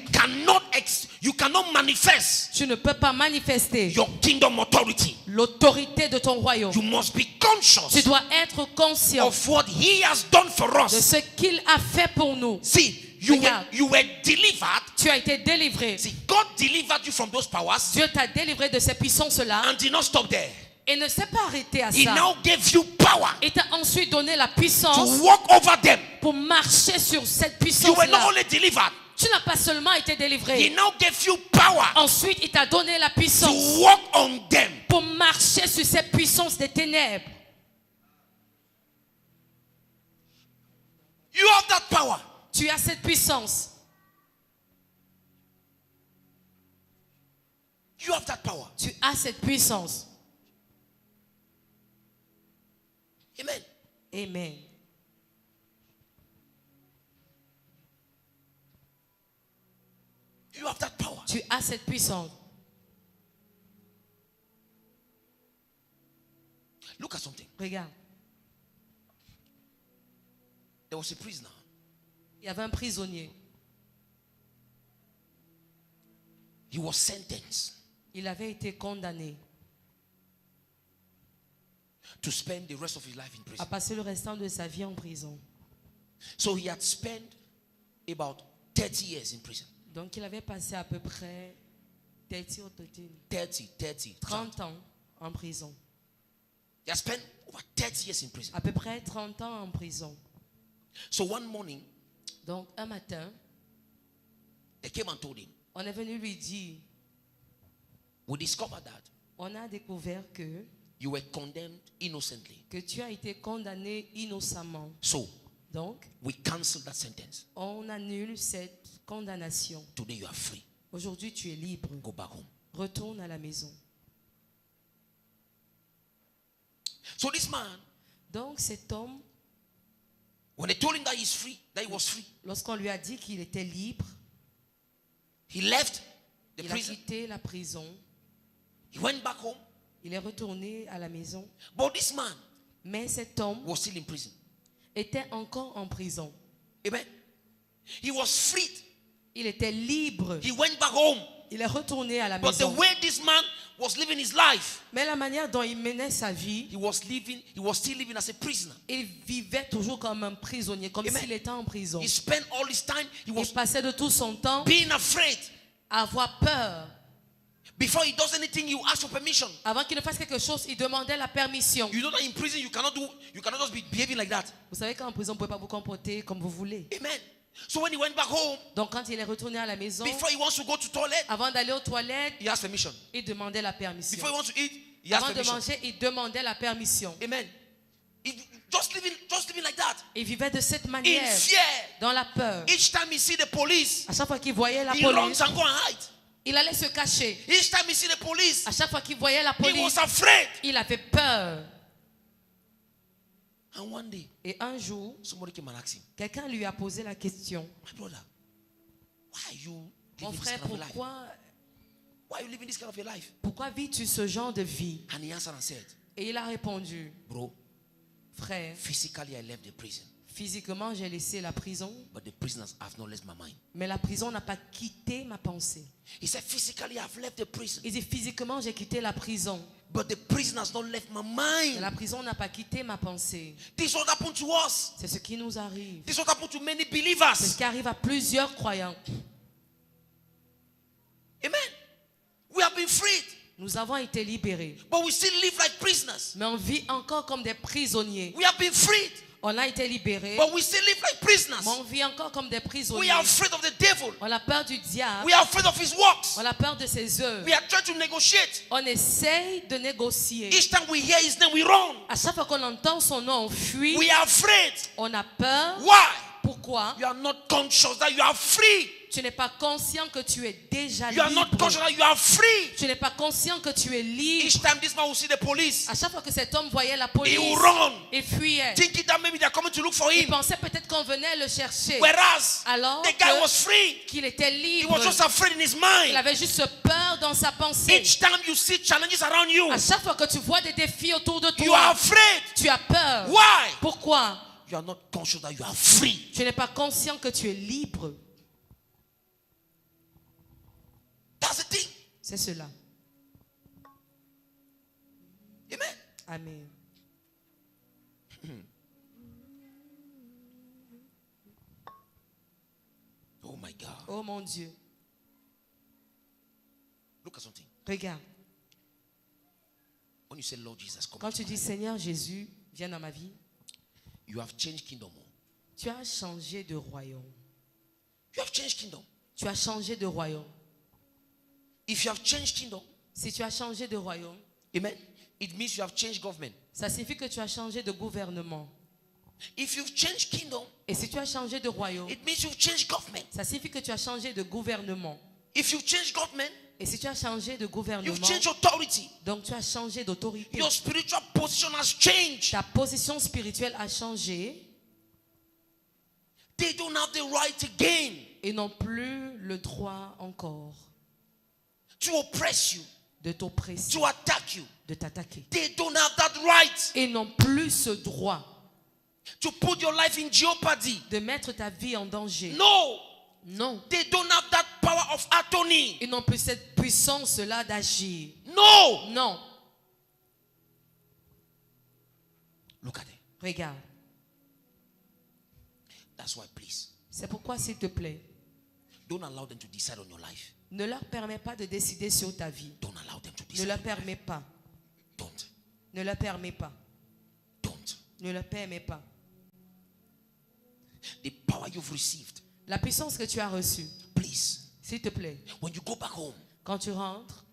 you cannot manifest
tu ne peux pas manifester
your kingdom authority.
l'autorité de ton royaume.
You must be
Tu
conscious
dois être conscient
of what he has done for
de
us.
ce qu'il a fait pour nous.
See, you
Regarde.
were delivered.
Tu as été délivré.
See, God delivered you from those powers
Dieu t'a délivré de ces puissances-là
and did not stop there.
et ne s'est pas arrêté à
He
ça.
now gave you power
Il t'a ensuite donné la
to
puissance
walk over them.
pour marcher sur cette
You were not
puissance-là.
only delivered,
Tu n'as pas seulement été
he
délivré.
now gave you power
Ensuite, il t'a donné la puissance
to walk on them.
pour marcher sur cette puissance des ténèbres.
You have that power.
Tu as cette puissance.
You have that power.
Tu as cette puissance.
Amen.
Amen.
You have that power.
Tu as cette puissance.
Look at something.
Regarde,
There was a prisoner.
il y avait un prisonnier.
He was sentenced
Il avait été condamné
to spend the rest of his life in
à
prison.
passer le restant de sa vie en prison.
So he had spent about 30 years in prison.
Donc, il avait passé à peu près 30 ans en prison.
He had spent over 30 years in prison.
À peu près 30 ans en prison.
So one morning,
Donc, un matin,
they came and told him,
on est venu lui dire,
we discovered that
on a découvert que
you were condemned innocently.
tu as été condamné innocemment.
So
Donc,
we cancel that sentence.
on annule cette condamnation.
Today you are free.
Aujourd'hui, tu es libre.
Go back home.
Retourne à la maison.
So this man,
Donc, cet homme,
when they told him that he's free, that he was free,
lorsqu'on lui a dit qu'il était libre,
he left the
il a
prison.
quitté la prison.
He went back home.
Il est retourné à la maison.
But this man
Mais cet homme
was still in prison.
était encore en prison.
Amen. He was freed.
Il était libre.
He went back home.
Il est retourné à la
But the
maison.
way this man was living his life,
Mais la manière dont il menait sa vie,
he was still living as a prisoner.
il vivait toujours comme un prisonnier, comme
Amen.
s'il était en prison.
He spent all his time, he was
Il passait de tout son temps
being afraid.
à avoir peur.
Before he does anything, he will ask for permission.
Avant qu'il ne fasse quelque chose, il demandait la permission.
You know that in prison you cannot just be behaving like that.
Vous savez qu'en prison, vous ne pouvez pas vous comporter comme vous voulez.
Amen. So when he went back home,
Donc quand il est retourné à la maison,
before he wants to go to toilet,
avant d'aller aux toilettes,
he asked permission.
il demandait la permission.
Before he wants to eat, he asked
Avant de
permission.
manger, il demandait la permission.
Amen. Just living like that.
Il vivait de cette
in
manière,
fear.
dans la peur.
Each time he see the police,
À chaque fois qu'il voyait la
he runs
police,
and go and hide.
il allait se cacher.
Each time he see the police,
À chaque fois qu'il voyait la
he
police,
was afraid.
il avait peur.
And one day,
Et un jour,
somebody came and asked him,
quelqu'un lui a posé la question.
my brother, why are you
Mon
living this
frère,
kind of a life?
pourquoi
Why are you living this kind of a life?
vis-tu ce genre de vie?
And he answered and said,
Et il a répondu,
bro,
frère,
physically I left the prison,
physiquement j'ai laissé la prison,
but the prisoners have not left my mind.
mais la prison n'a pas quitté ma pensée.
He said, physically I've left the prison,
Il dit, physiquement j'ai quitté la prison,
but the prison has not left my
mais
mind.
la prison n'a pas quitté ma pensée.
This what happened to us.
C'est ce qui nous arrive.
This what happened to many
C'est ce
believers.
qui arrive à plusieurs croyants.
Amen. We have been freed,
Nous avons été libérés,
but we still live like prisoners.
mais on vit encore comme des prisonniers.
We have been freed,
On a été libérés,
but we still live like prisoners.
mais on vit encore comme des
We
prisonniers.
are afraid of the devil.
On a peur du diable,
We are afraid of his works.
on a peur de ses œuvres.
We are trying to negotiate.
On essaye de négocier.
Each time we hear his name, we run.
À chaque fois qu'on entend son nom, on fuit.
We are afraid.
On a peur.
Why?
Pourquoi?
You are not conscious that you are free.
Tu n'es pas conscient que tu es déjà
You are not
libre.
conscious that you are free.
Tu n'es pas conscient que tu es libre.
Each time this man will see the police,
À chaque fois que cet homme voyait la
he
police,
will run,
il fuyait.
thinking that maybe they are coming to look for
Il
him.
pensait peut-être qu'on venait le chercher.
Whereas
Alors
the guy
que-
was free.
Qu'il était
He
libre.
was just afraid in his
Il
mind.
avait juste peur dans sa pensée.
Each time you see challenges around you,
À chaque fois que tu vois des défis autour de
you are
toi,
afraid.
tu as peur.
Why?
Pourquoi?
You are not conscious that you are free.
Tu n'es pas conscient que tu es libre.
That's the thing.
C'est cela.
Amen.
Amen.
Oh my God.
Oh mon Dieu.
Look at something.
Regarde.
When you say Lord Jesus, come
Quand
into
tu
my
dis
life,
Seigneur Jésus, viens dans ma vie,
you have changed kingdom.
tu as changé de royaume.
You have changed kingdom.
Tu as changé de royaume.
If you have changed kingdom,
Si tu as changé de royaume,
amen, it means you have changed government.
ça signifie que tu as changé de gouvernement.
If you've changed kingdom,
Et si tu as changé de royaume,
it means you've changed government.
ça signifie que tu as changé de gouvernement.
If you've changed government,
Et si tu as changé de
you've
gouvernement,
changed authority.
donc tu as changé d'autorité.
Your spiritual position has changed.
Ta position spirituelle a changé
They don't have the right again
et n'ont plus le droit encore
to oppress you,
de t'oppresser,
to attack you.
de t'attaquer.
They don't have that right
Et n'ont plus ce droit
to put your life in jeopardy.
de mettre ta vie en danger.
No,
Non.
they don't have that power of attorney.
Ils n'ont plus cette puissance-là d'agir.
No.
Non.
Look at it.
Regarde.
That's why, please,
C'est pourquoi, s'il te plaît,
don't allow them to decide on your life.
ne leur permets pas de décider sur ta vie.
Don't allow them to
Ne
decide.
leur permets pas.
Don't.
Ne leur permets pas.
Don't.
Ne leur permets pas.
The power you've received,
La puissance que tu as reçue,
please,
s'il te plaît,
when you go back home,
quand tu rentres,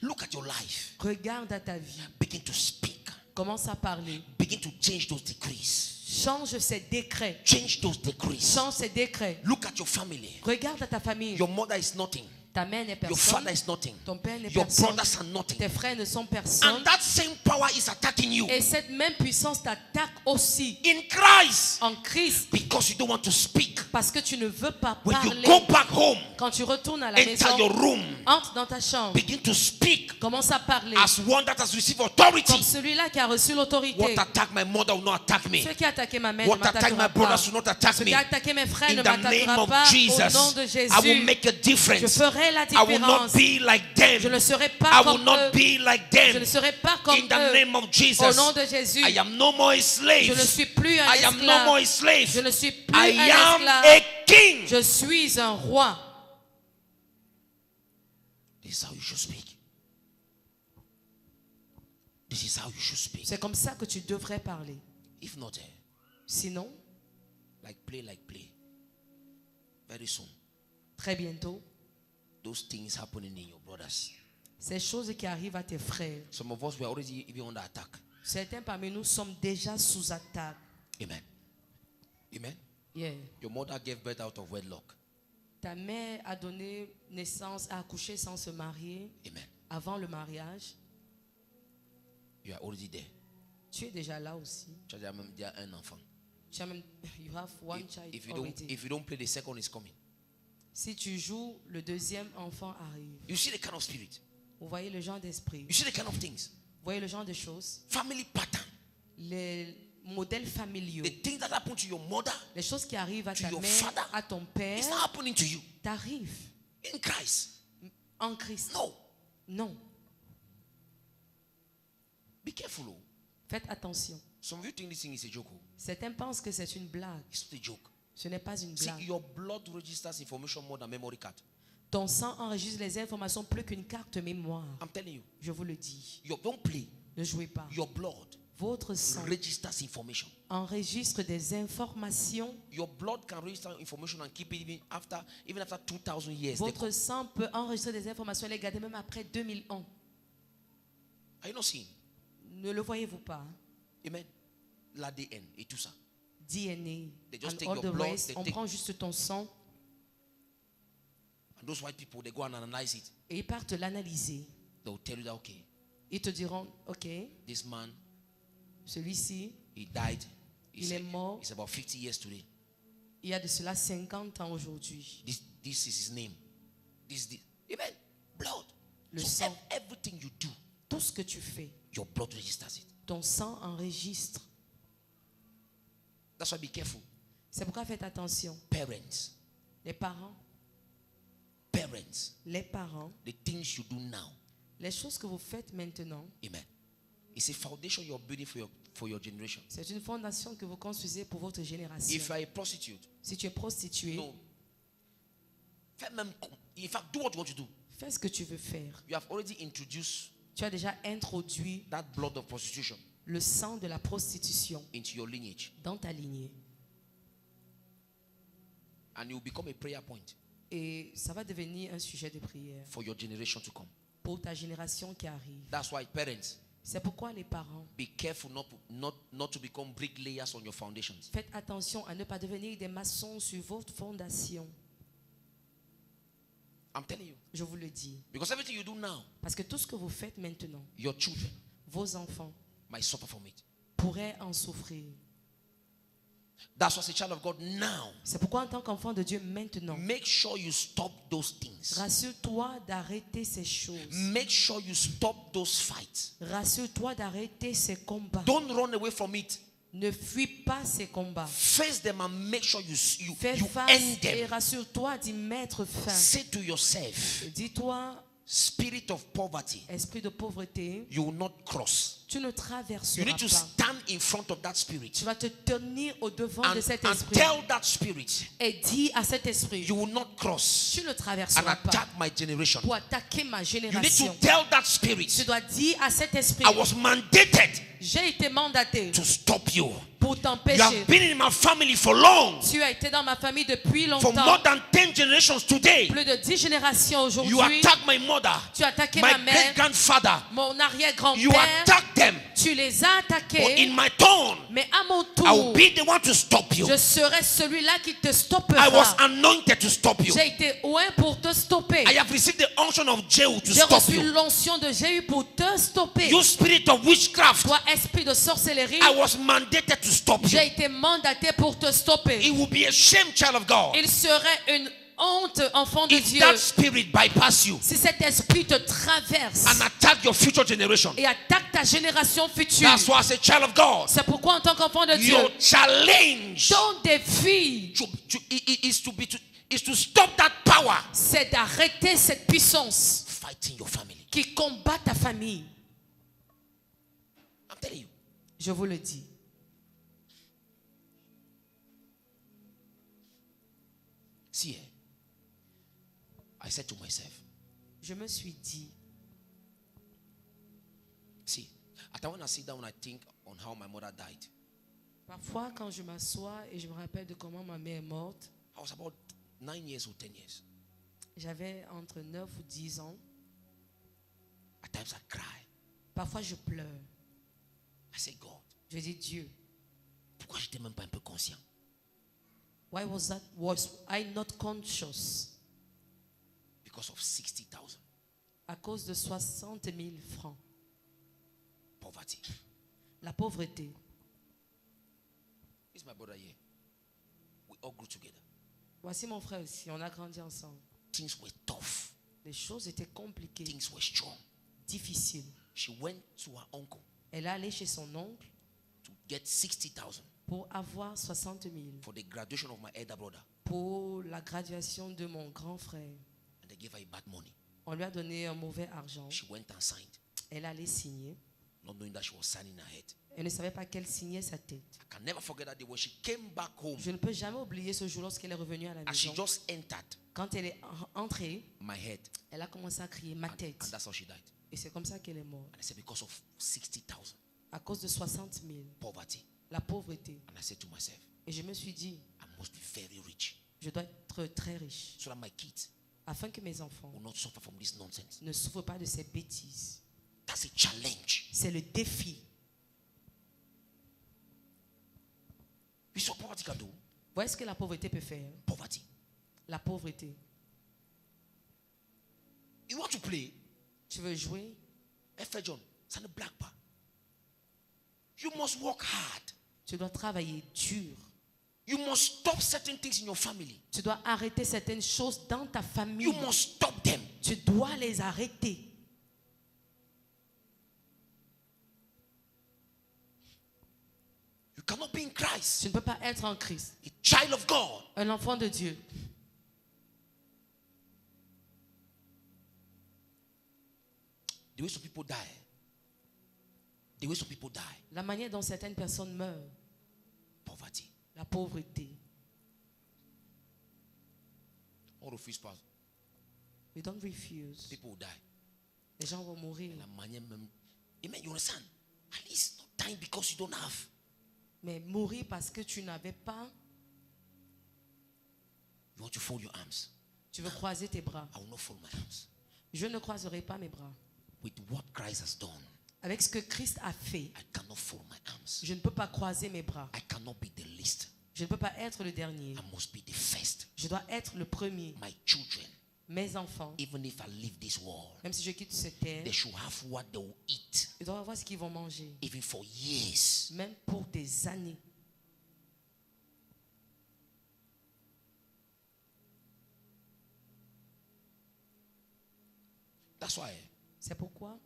look at your life.
regarde à ta vie.
Begin to speak.
Commence à parler.
Begin to change those decrees.
Change ces décrets.
Change those decrees.
Change ces décrets.
Look at your family.
Regarde à ta famille.
Your mother is nothing.
Ta mère n'est
Your
personne.
father is nothing.
Ton père n'est
Your
personne.
brothers are nothing.
Tes frères ne sont personne.
And that same power is attacking you
Et cette même puissance t'attaque aussi
in Christ
en Christ
because you don't want to speak.
parce que tu ne veux pas
When you
parler.
go back home,
Quand tu retournes à la
enter
maison,
your room,
entre dans ta chambre,
begin to speak
commence à parler
as one that has received authority.
comme celui-là qui a reçu l'autorité.
What attacked my mother will not attack me.
Ceux qui attaquaient ma mère ne
What attacked my
m'attaquera pas.
brothers will not attack
Ceux
me.
qui attaquaient mes frères ne
In the name
m'attaquera
of
pas. Au nom
Jesus,
de
I will
Jésus,
make a
je
difference.
ferai la
I will not
différence.
be like them.
Je ne serai
I
pas
will
comme
not
eux.
be like
Je ne
them.
serai pas comme
In the
eux.
name of
Au
Jesus,
nom de Jésus,
I am no more a slave.
je ne suis plus un
I am no more a
esclave.
slave.
Je ne suis plus
I
un
am
esclave.
a king.
Je suis un roi.
This is how you should speak. This is how you should speak.
C'est comme ça que tu devrais parler.
If not,
Sinon,
like play. Very soon,
très bientôt,
those things happening in your brothers.
ces choses qui arrivent à tes frères,
Some of us were already even under attack.
certains parmi nous sommes déjà sous attaque.
Amen. Amen.
Yeah.
Your mother gave birth out of wedlock.
Ta mère a donné naissance, a accouché sans se marier,
Amen.
avant le mariage.
You are already there.
Tu es déjà là aussi.
Tu as déjà un enfant.
Tu as même, you have one child
If you
already.
don't play, the second is coming.
Si tu joues, le deuxième enfant arrive.
You see the kind of spirit.
Vous voyez le genre d'esprit.
You see the kind of things.
Vous voyez le genre de choses.
Family pattern.
Les modèles familiaux.
The things that happen to your mother,
Les choses qui arrivent à
to
ta
your
mère,
father,
à ton père,
it's not happening to you.
t'arrivent
In Christ.
en Christ.
No.
Non.
Be careful. Oh.
Faites attention.
Some of you think this thing is a joke. Oh.
Certains pensent que c'est une blague.
It's not a joke.
Ce n'est pas une
See,
blague.
your blood registers information more than memory card.
Ton sang enregistre les informations plus qu'une carte mémoire.
I'm telling you.
Je vous le dis.
Don't play.
Ne jouez pas.
Your blood
Votre sang
registers information.
enregistre des informations.
Your blood can register information and keep it even after 2000 years.
Votre sang peut enregistrer des informations et les garder même après 2000 ans.
Are you not seeing?
Ne le voyez-vous pas?
Amen. L'ADN et tout ça.
DNA.
They just
And
take
all
your
the
blood,
rest,
they
on
take-
prend juste ton sang
And those white people, they go and analyze it.
et ils partent l'analyser.
They will tell you that, okay,
Ils te diront, ok,
this man,
celui-ci,
he died.
Il est mort.
It's about 50 years today.
il y a de cela 50 ans aujourd'hui.
This is his name. This. Amen. Blood.
Le
So
sang.
everything you do,
Tout ce que tu fais,
your blood registers it.
ton sang enregistre.
That's why be careful.
C'est pourquoi faites attention.
Parents.
Les parents,
The things you do now.
les choses que vous faites maintenant,
Amen. It's a foundation you're building for your generation.
c'est une fondation que vous construisez pour votre génération.
If you are a prostitute,
Si tu es prostituée,
no. In fact, do what you want to do.
fais ce que tu veux faire.
You have already introduced
Tu as déjà introduit
that blood of prostitution
le sang de la prostitution
into your lineage,
dans ta lignée.
and it will become a prayer point
Et ça va devenir un sujet de prière
for your generation to come.
pour ta génération qui arrive.
That's why, parents,
C'est pourquoi les parents,
be careful not to become bricklayers on your foundations.
faites attention à ne pas devenir des maçons sur votre fondation.
I'm telling you.
Je vous le dis.
Because everything you do now,
Parce que tout ce que vous faites maintenant,
your children
vos enfants
might suffer from it.
pourraient en souffrir.
That's why, as a child of God now,
C'est pourquoi en tant qu'enfant de Dieu maintenant,
make sure you stop those things.
rassure-toi d'arrêter ces choses.
Make sure you stop those fights.
Rassure-toi d'arrêter ces combats.
Don't run away from it.
Ne fuis pas ces combats.
Face them and make sure you
Fais
end
face et
them.
rassure-toi d'y mettre fin.
Say to yourself,
Dis-toi,
spirit of poverty,
esprit de pauvreté,
you will not cross.
tu ne
You
traverseras
need to
pas.
stand in front of that spirit
Tu vas te tenir au devant de
and
cet
and
esprit
tell that spirit,
et dis à cet esprit,
you will not cross
tu ne
and
traverseras pas
attack my generation.
pour attaquer ma
You need to
génération.
tell that
Tu
spirit,
dois dire à cet esprit,
I was mandated
j'ai été mandaté
to stop you.
pour
You
t'empêcher.
have been in my family for long,
Tu as été dans ma famille depuis
for
longtemps.
more than 10 generations today.
Plus de 10 générations
You
aujourd'hui.
attack my mother,
Tu as attaqué
my
ma mère,
great-grandfather.
mon
You
arrière-grand-père.
attack them.
Tu les as
But
attaqués.
in my turn,
Mais à mon
I will
tour,
be the one to stop you.
je serai celui-là qui te
I was
stoppera.
anointed to stop you.
J'ai été oint pour te stopper.
I have received the unction of Jehu to
J'ai
stop
reçu
you.
l'onction de Jéhu pour te stopper.
You spirit of witchcraft,
Toi, esprit de sorcellerie,
I was mandated to stop you.
j'ai été mandaté pour te stopper.
It will be a shame, child of God,
Il serait une honte, enfant de
if
Dieu,
that spirit bypass you
si cet esprit te traverse
and attack your future generation.
et attaque ta génération future.
That's why, as a child of God,
C'est pourquoi, en tant qu'enfant de Dieu,
your challenge
ton défi,
is to stop that power
c'est d'arrêter cette puissance
fighting your family.
qui combat ta famille.
I'm telling you.
Je vous le dis.
See, I said to myself,
Je me suis dit,
see, at times when I sit down, I think on how my mother died.
parfois quand je m'assois et je me rappelle de comment ma mère est morte,
I was about 9 years or 10 years.
j'avais entre 9 ou 10 ans.
At times I cry.
Parfois je pleure.
I say, God,
Je dis, Dieu,
pourquoi j'étais même pas un peu conscient?
Why was I not conscious?
Because of 60,000.
À cause de 60 000 francs.
Poverty.
La pauvreté.
This is my brother here. We all grew together.
Voici mon frère aussi, on a grandi ensemble.
Things were tough.
Les choses étaient compliquées,
Things were strong.
difficiles.
She went to her uncle
Elle est allée chez son oncle
to get 60,000
pour avoir 60 000
for the graduation of my elder brother.
pour la graduation de mon grand frère.
And they gave her a bad money.
On lui a donné un mauvais argent.
She went and signed,
Elle allait signer.
not knowing that she was signing her head.
Elle ne savait pas qu'elle signait sa tête.
I can never forget that day when she came back home.
Je ne peux jamais oublier ce jour lorsqu'elle est revenue à la
As she
maison.
just entered,
Quand elle est entrée,
my head.
elle a commencé à crier ma
And
tête.
that's how she died.
Et c'est comme ça qu'elle est morte.
And I said, because of 60,000
À cause de 60 000.
poverty.
La pauvreté.
And I said to myself,
Et je me suis dit,
I must be very rich
je dois être très riche.
so that my kids
Afin que mes enfants
will not suffer from this nonsense.
ne souffrent pas de ces bêtises.
That's a challenge.
C'est le défi.
We saw poverty can do.
Voyez ce que la pauvreté peut faire.
Poverty.
La pauvreté.
You want to play?
Tu veux jouer?
F. John, c'est un black bar. You must work hard.
Tu dois travailler dur.
You must stop certain things in your family.
Tu dois arrêter certaines choses dans ta famille.
You must stop them.
Tu dois les arrêter.
You cannot be in Christ.
Tu ne peux pas être en Christ.
A child of God.
Un enfant de Dieu.
The way some people die. The way some people die.
La manière dont certaines personnes meurent.
Poverty.
La pauvreté.
All refuse pass.
We don't refuse.
People will die.
Les gens vont mourir.
La manière même. Amen. You understand? At least not dying because you don't have.
Mais mourir parce que tu n'avais pas.
You want to fold your arms.
Tu veux croiser tes bras.
I will not fold my arms.
Je ne croiserai pas mes bras.
With what Christ has done,
Avec ce que Christ a fait,
I cannot fold my arms.
je ne peux pas croiser mes bras.
I cannot be the least.
Je ne peux pas être le dernier.
I must be the first.
Je dois être le premier.
My children,
Mes enfants,
even if I leave this world,
même si je quitte cette terre,
they should have what they will eat,
ils doivent avoir ce qu'ils vont manger.
even for years.
Même pour des années.
That's why,
C'est pourquoi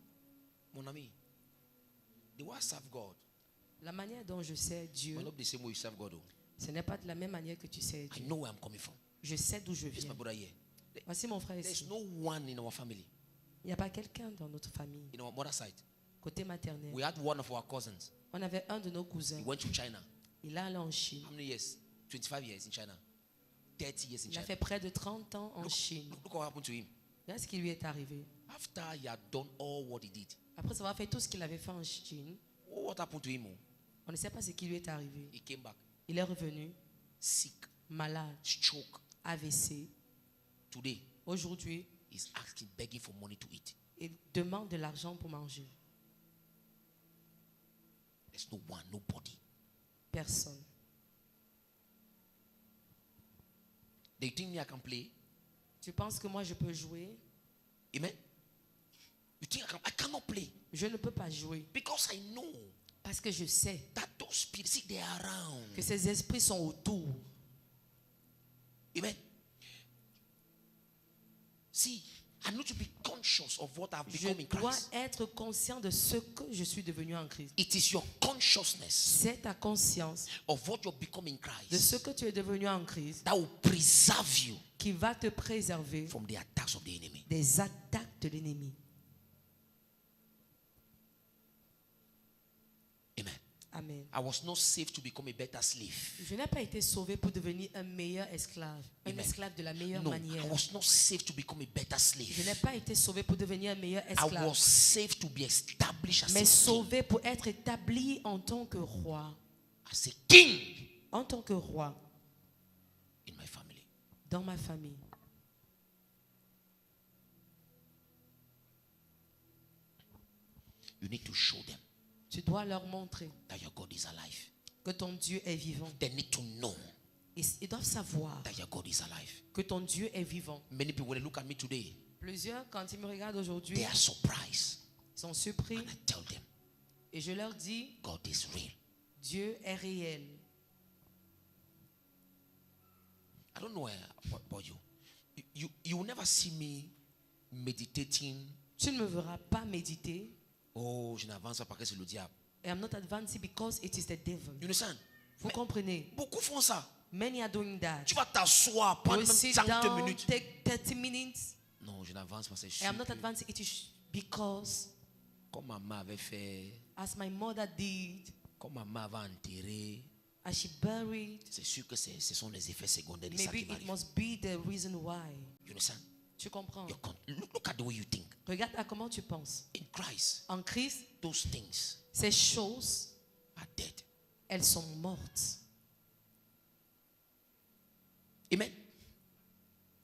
mon ami, the way I serve God,
la manière dont je sers Dieu,
might not be the same way you serve God. Oh.
ce n'est pas de la même manière que tu sers
I
Dieu.
know where I'm coming from.
Je sais d'où je
This is my
viens.
brother here.
Voici mon frère
There's
ici.
no one in our family,
Il n'y a pas quelqu'un dans notre famille,
in our mother's side.
côté maternel.
We had one of our cousins.
On avait un de nos
He
cousins.
went to China.
Il est allé en Chine.
How many years? 25 years in China. 30 years in
Il a
China.
fait près de 30 ans en
Look,
Chine.
look what happened to him.
Regarde ce qui lui est arrivé.
After he had done all what he did,
Après avoir fait tout ce qu'il avait fait en Chine,
what happened to him? Oh?
on ne sait pas ce qui lui est arrivé.
He came back
Il est revenu
sick,
malade,
stroke.
AVC.
Today,
Aujourd'hui,
he's asking, begging for money to eat.
il demande de l'argent pour manger.
There's no one, nobody.
Personne.
Do you think me I can play?
Tu penses que moi je peux jouer?
Amen. You think I cannot play
Je ne peux pas jouer
because I know
parce que je sais
that those spirits, see, they are around.
que ces esprits sont autour.
Amen. See, I need to be conscious of what I've
Je
become in
dois
Christ.
être conscient de ce que je suis devenu en Christ.
It is your consciousness
C'est ta conscience
of what you're becoming in
de ce
Christ
que tu es devenu en Christ
that will preserve you
qui va te préserver
from the attacks of the enemy.
des attaques de l'ennemi.
Amen.
Amen.
I was not saved to become a better slave.
Je n'ai pas été sauvé pour devenir un meilleur esclave, un
Amen.
esclave de la meilleure
No,
manière.
I was not saved to become a better
Je n'ai
slave.
pas été sauvé pour devenir un meilleur
I
esclave,
was saved to be established as a
mais
king.
sauvé pour être établi en tant que roi.
As a king
En tant que roi
in my family.
dans ma famille.
You need to show them
Tu dois leur montrer
that your God is alive.
que ton Dieu est vivant.
They need to know
Ils doivent savoir
that your God is alive.
que ton Dieu est vivant.
Many people, when they look at me today,
Plusieurs, quand ils me regardent aujourd'hui,
they are surprised.
ils sont surpris.
And I tell them,
Et je leur dis,
God is real.
Dieu est réel.
I don't know about you. You will never see me meditating.
Tu ne me verras pas méditer.
Oh, je n'avance pas parce que c'est le diable.
I am not advancing because it is the devil.
You understand?
Vous comprenez?
Beaucoup font ça.
Many are doing that.
Tu vas t'asseoir
You
pendant
will sit
30
down,
minutes.
take 30 minutes.
Non, je n'avance pas.
I am not advancing. It is because,
Comme maman avait fait,
as my mother did,
comme maman avait enterré,
as she buried,
c'est sûr que ce sont les effets secondaires de ça
maybe
qui
it
m'arrive.
must be the reason why.
You understand?
Tu comprends?
Look at the way you think.
Regarde à comment tu penses.
In Christ,
En Christ,
those things
ces choses,
are dead.
elles sont mortes.
Amen.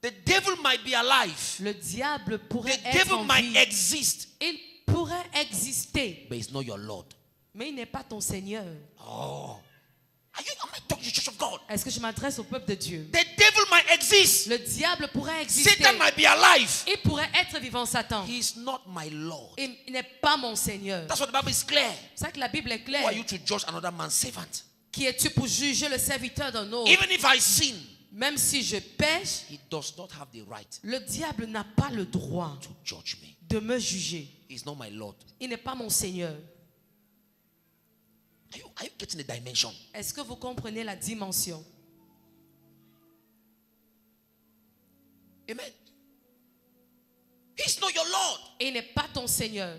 The devil might be alive.
Le diable pourrait
The
être
devil
en
might
vie.
exist,
Il pourrait exister,
but it's not your Lord.
mais il n'est pas ton Seigneur.
Oh. Am I talking to the church of God?
Est-ce que je m'adresse au peuple de Dieu?
The devil might exist.
Le diable pourrait exister.
Satan might be alive.
Il pourrait être vivant, Satan.
He is not my Lord.
Il n'est pas mon Seigneur.
That's what the Bible is clear.
C'est ça que la Bible est
Who are
claire.
you to judge another man's servant?
Qui es-tu pour juger le serviteur d'un autre?
Even if I sin,
Même si je pêche,
he does not have the right
le diable n'a pas le droit
to judge me.
de me juger.
He's not my Lord.
Il n'est pas mon Seigneur.
Are you getting the dimension?
Est-ce que vous comprenez la dimension?
Amen. He's not your Lord.
Il n'est pas ton Seigneur.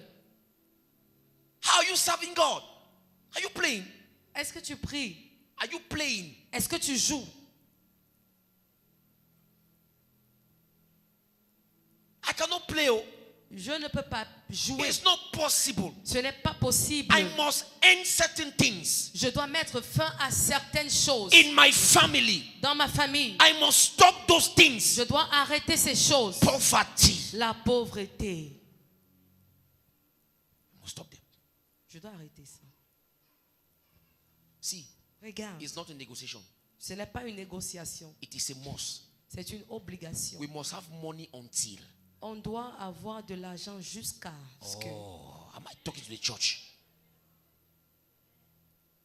How are you serving God? Are you playing?
Est-ce que tu pries?
Are you playing?
Est-ce que tu joues?
I cannot play. Oh.
Je ne peux pas jouer.
It's not possible.
Ce n'est pas possible.
I must end certain things
Je dois mettre fin à certaines choses
in my family.
dans ma famille.
I must stop those things.
Je dois arrêter ces choses.
Poverty.
La pauvreté.
I must stop them.
Je dois arrêter ça.
See,
Regarde,
it's not a negotiation.
ce n'est pas une négociation.
It is a must.
C'est une obligation.
We must have money until.
On doit avoir de l'argent jusqu'à ce que...
Oh, am I talking to the church?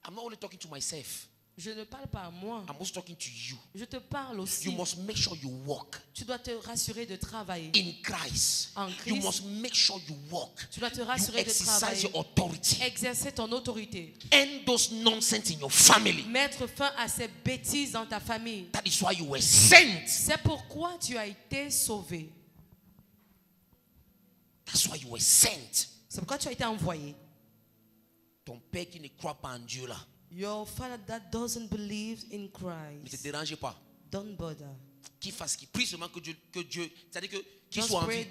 I'm not only talking to myself.
Je ne parle pas à moi.
I'm also talking to you.
Je te parle aussi.
You must make sure you walk
Tu dois te rassurer de travailler.
in Christ.
En
You
Christ.
must make sure you walk.
Tu dois te
You
rassurer de
exercise
travailler.
your authority.
Exercer ton autorité.
End those nonsense in your family.
Mettre fin à ces bêtises dans ta famille.
That is why you were sent.
C'est pourquoi tu as été sauvé.
That's why you were sent.
C'est pourquoi tu as été envoyé.
Ton père qui ne croit pas en Dieu là,
Your father that doesn't believe in
ne te
Christ,
dérangez pas.
don't bother.
Qu'il fasse, qu'il prie seulement que Dieu, c'est-à-dire qu'il
Just
soit en
pray
vie.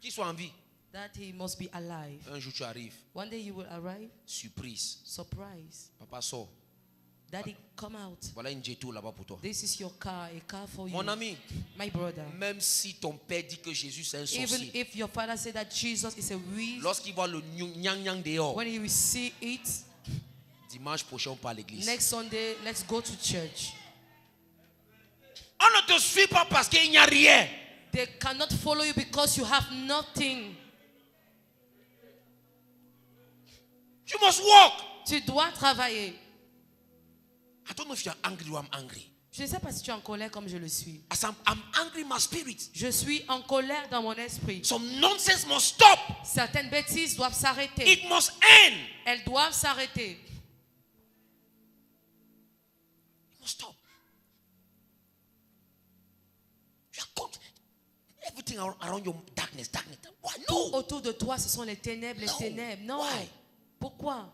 Qu'il soit en vie.
that he must be alive.
Un jour tu arrives,
One day you will arrive,
surprise.
surprise.
Papa sort.
Daddy, come out.
Voilà une Jeto là-bas pour toi.
This is your car, a car for you.
Mon ami,
My brother.
même si ton père dit que Jésus c'est un
Even
sorcier,
if your father said that Jesus is a witch,
lorsqu'il voit le nyang dehors,
when he will see it,
dimanche prochain on part à l'église.
next Sunday, let's go to church.
On ne te suit pas parce qu'il n'y a rien.
They cannot follow you because you have nothing.
You must walk.
Tu dois travailler.
I don't know if you're angry or I'm angry.
Je ne sais pas si tu es en colère comme je le suis.
As I'm angry in my spirit.
Je suis en colère dans mon esprit.
Some nonsense must stop.
Certaines bêtises doivent s'arrêter.
It must end.
Elles doivent s'arrêter.
It must stop. You are caught. Everything around you, darkness. Why?
Tout
No.
autour de toi, ce sont les ténèbres, les
No.
ténèbres. Non.
Why?
Pourquoi?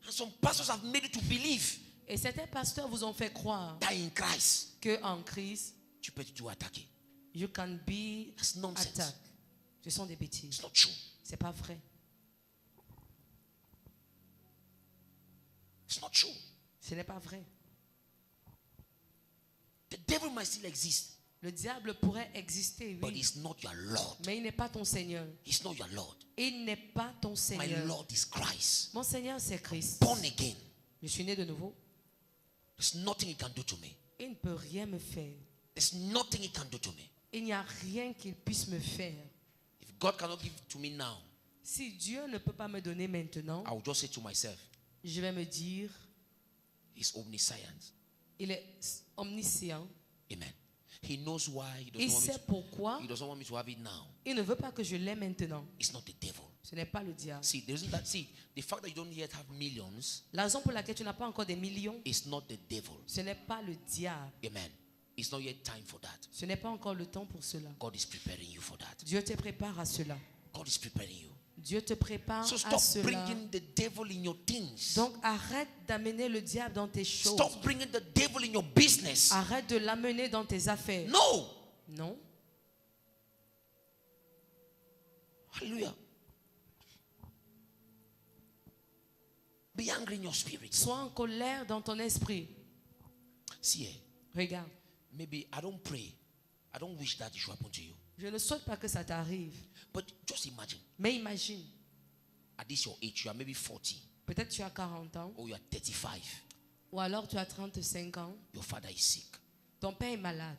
And some pastors have made you to believe
Et certains pasteurs vous ont fait croire
that in Christ,
que en Christ,
tu peux tout attaquer.
you can be
That's nonsense.
attacked. Ce sont des
It's
bêtises.
not true.
C'est pas vrai.
It's not true.
Ce n'est pas vrai.
The devil might still exist,
Le diable pourrait exister,
but
oui,
he's not your Lord.
mais il n'est pas ton Seigneur.
He's not your Lord.
Il n'est pas ton
My
Seigneur.
Lord is Christ.
Mon Seigneur, c'est Christ.
Born again.
Je suis né de nouveau.
There's nothing he can do to me.
Il ne peut rien me faire.
There's nothing he can do to me.
Il n'y a rien qu'il puisse me faire.
If God cannot give to me now,
Si Dieu ne peut pas me donner maintenant,
I will just say to myself,
je vais me dire,
he's omniscient.
il est omniscient.
Amen. He knows why
Il sait pourquoi
he doesn't want me to have it now.
il ne veut pas que je l'aie maintenant.
It's not the devil.
Ce n'est pas le diable.
See, there isn't that. See, the fact that you don't yet have millions
La raison pour laquelle tu n'as pas encore des millions,
is not the devil.
ce n'est pas le diable.
Amen. It's not yet time for that.
Ce n'est pas encore le temps pour cela.
God is preparing you for that.
Dieu te prépare à cela.
God is preparing you.
Dieu te prépare
So
à
stop
cela.
bringing the devil in your things.
Donc arrête d'amener le diable dans tes choses.
Stop bringing the devil in your business.
Arrête de l'amener dans tes affaires.
No.
Non.
Hallelujah. Be angry in your spirit.
Sois en colère dans ton esprit.
See here.
Regarde.
Maybe I don't pray. I don't wish that it should happen to you.
Je ne souhaite pas que ça t'arrive.
But just imagine,
Mais imagine,
at this your age, you are maybe 40
peut-être tu as 40 ans.
or you are 35.
Ou alors tu as 35 ans.
Your father is sick.
Ton père est malade.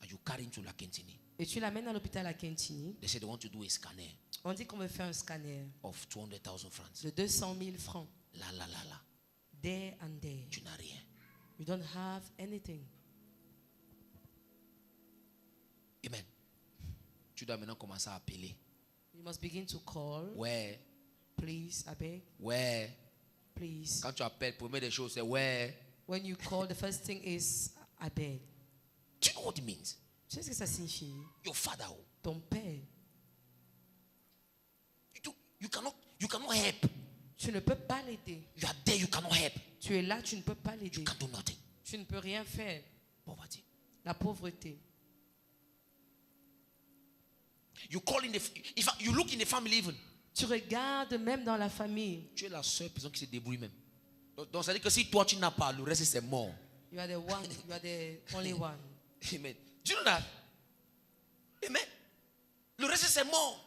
And you carry him to La Quintini.
Et tu l'amènes à l'hôpital à Quintini.
They say they want to do a scanner
On dit qu'on veut faire un scanner
of 200,000 francs.
de 200 000 francs.
La la la la.
There and there.
Tu n'as rien.
You don't have anything.
Amen. Tu dois maintenant commencer à appeler.
You must begin to call.
Ouais.
Please, I beg.
Ouais.
Please.
Quand tu appelles, première des choses, c'est ouais.
When you call, the first thing is, I beg.
Do you know what it means?
Tu sais ce que ça signifie?
Your father.
Ton père.
You cannot help.
Tu ne peux pas l'aider.
You are there, you cannot help.
Tu es là, tu ne peux pas l'aider.
You can do nothing.
Tu ne peux rien faire.
Poverty.
La pauvreté.
You call in the, if you look in the family even.
Tu regardes même dans la famille.
Tu es la seule personne qui se débrouille même. Donc ça veut dire que si toi tu n'as pas, le reste c'est mort.
You are the one. You are the only one.
Amen. Do you know that? Amen. Le reste c'est mort.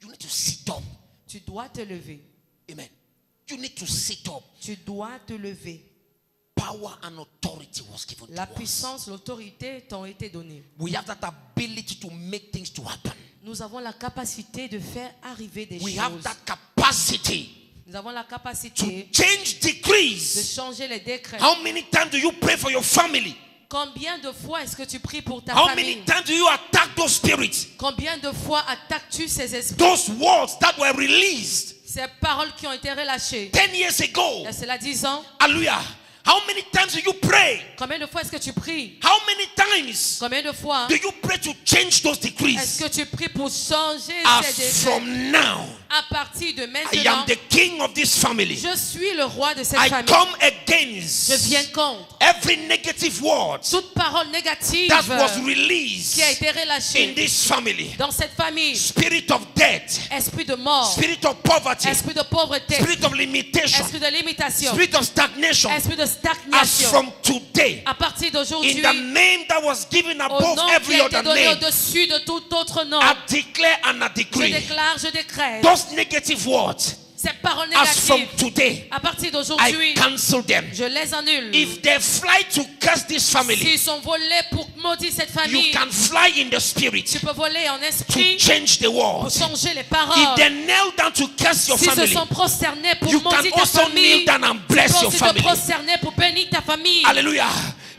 You need to sit up.
Tu dois te lever.
Amen. You need to sit up.
Tu dois te lever.
Power and authority was given
La
to us.
puissance, l'autorité t'ont été données.
We have that ability to make things to happen.
Nous avons la capacité de faire arriver des
We have
choses.
that capacity
Nous avons la
to
capacité
change
de
decrees.
changer les décrets.
How many times do you pray for your family?
Combien de fois est-ce que tu pries pour ta
How
famille?
many times do you attack those spirits?
Combien de fois attaques-tu ces esprits?
Those words that were released
Ces paroles qui ont été relâchées.
10 years ago.
Il y a cela 10 ans.
Hallelujah. How many times do you pray?
Combien de fois est-ce que tu pries?
How many times
Combien de fois
do you pray to change those
est-ce
decrees?
que tu pries pour changer ces
As
décrets?
from now,
À partir de
I
maintenant,
am the king of this family.
je suis le roi de cette
I
famille.
come
Je viens
against
contre
every negative word
toute parole négative
that was
qui a
released
été relâchée
in this family.
dans cette famille.
Spirit of death,
Esprit de mort,
spirit of poverty,
esprit de pauvreté,
spirit of limitation,
esprit de limitation,
spirit of stagnation.
esprit de
As
stagnation.
from today,
À partir
in
d'aujourd'hui,
the name that was given
au
above
nom qui
every
a été
other
donné
name,
au-dessus de tout autre nom,
I declare and I
je
decree
déclare, je décrète,
those negative words,
ces paroles
as from
négatives,
today,
à partir
I
d'aujourd'hui,
cancel them.
je les annule.
If they fly to curse this family,
S'ils sont volés pour maudire cette
you
famille,
can fly in the spirit
tu peux voler en
to
esprit
change the
pour
world.
changer les
If
paroles.
they kneel down to curse your
S'ils se
family,
sont prosternés pour
you can
maudire ta
also kneel
famille,
down and
tu
bless
peux
your
aussi te
family.
prosterner pour bénir ta famille.
Hallelujah.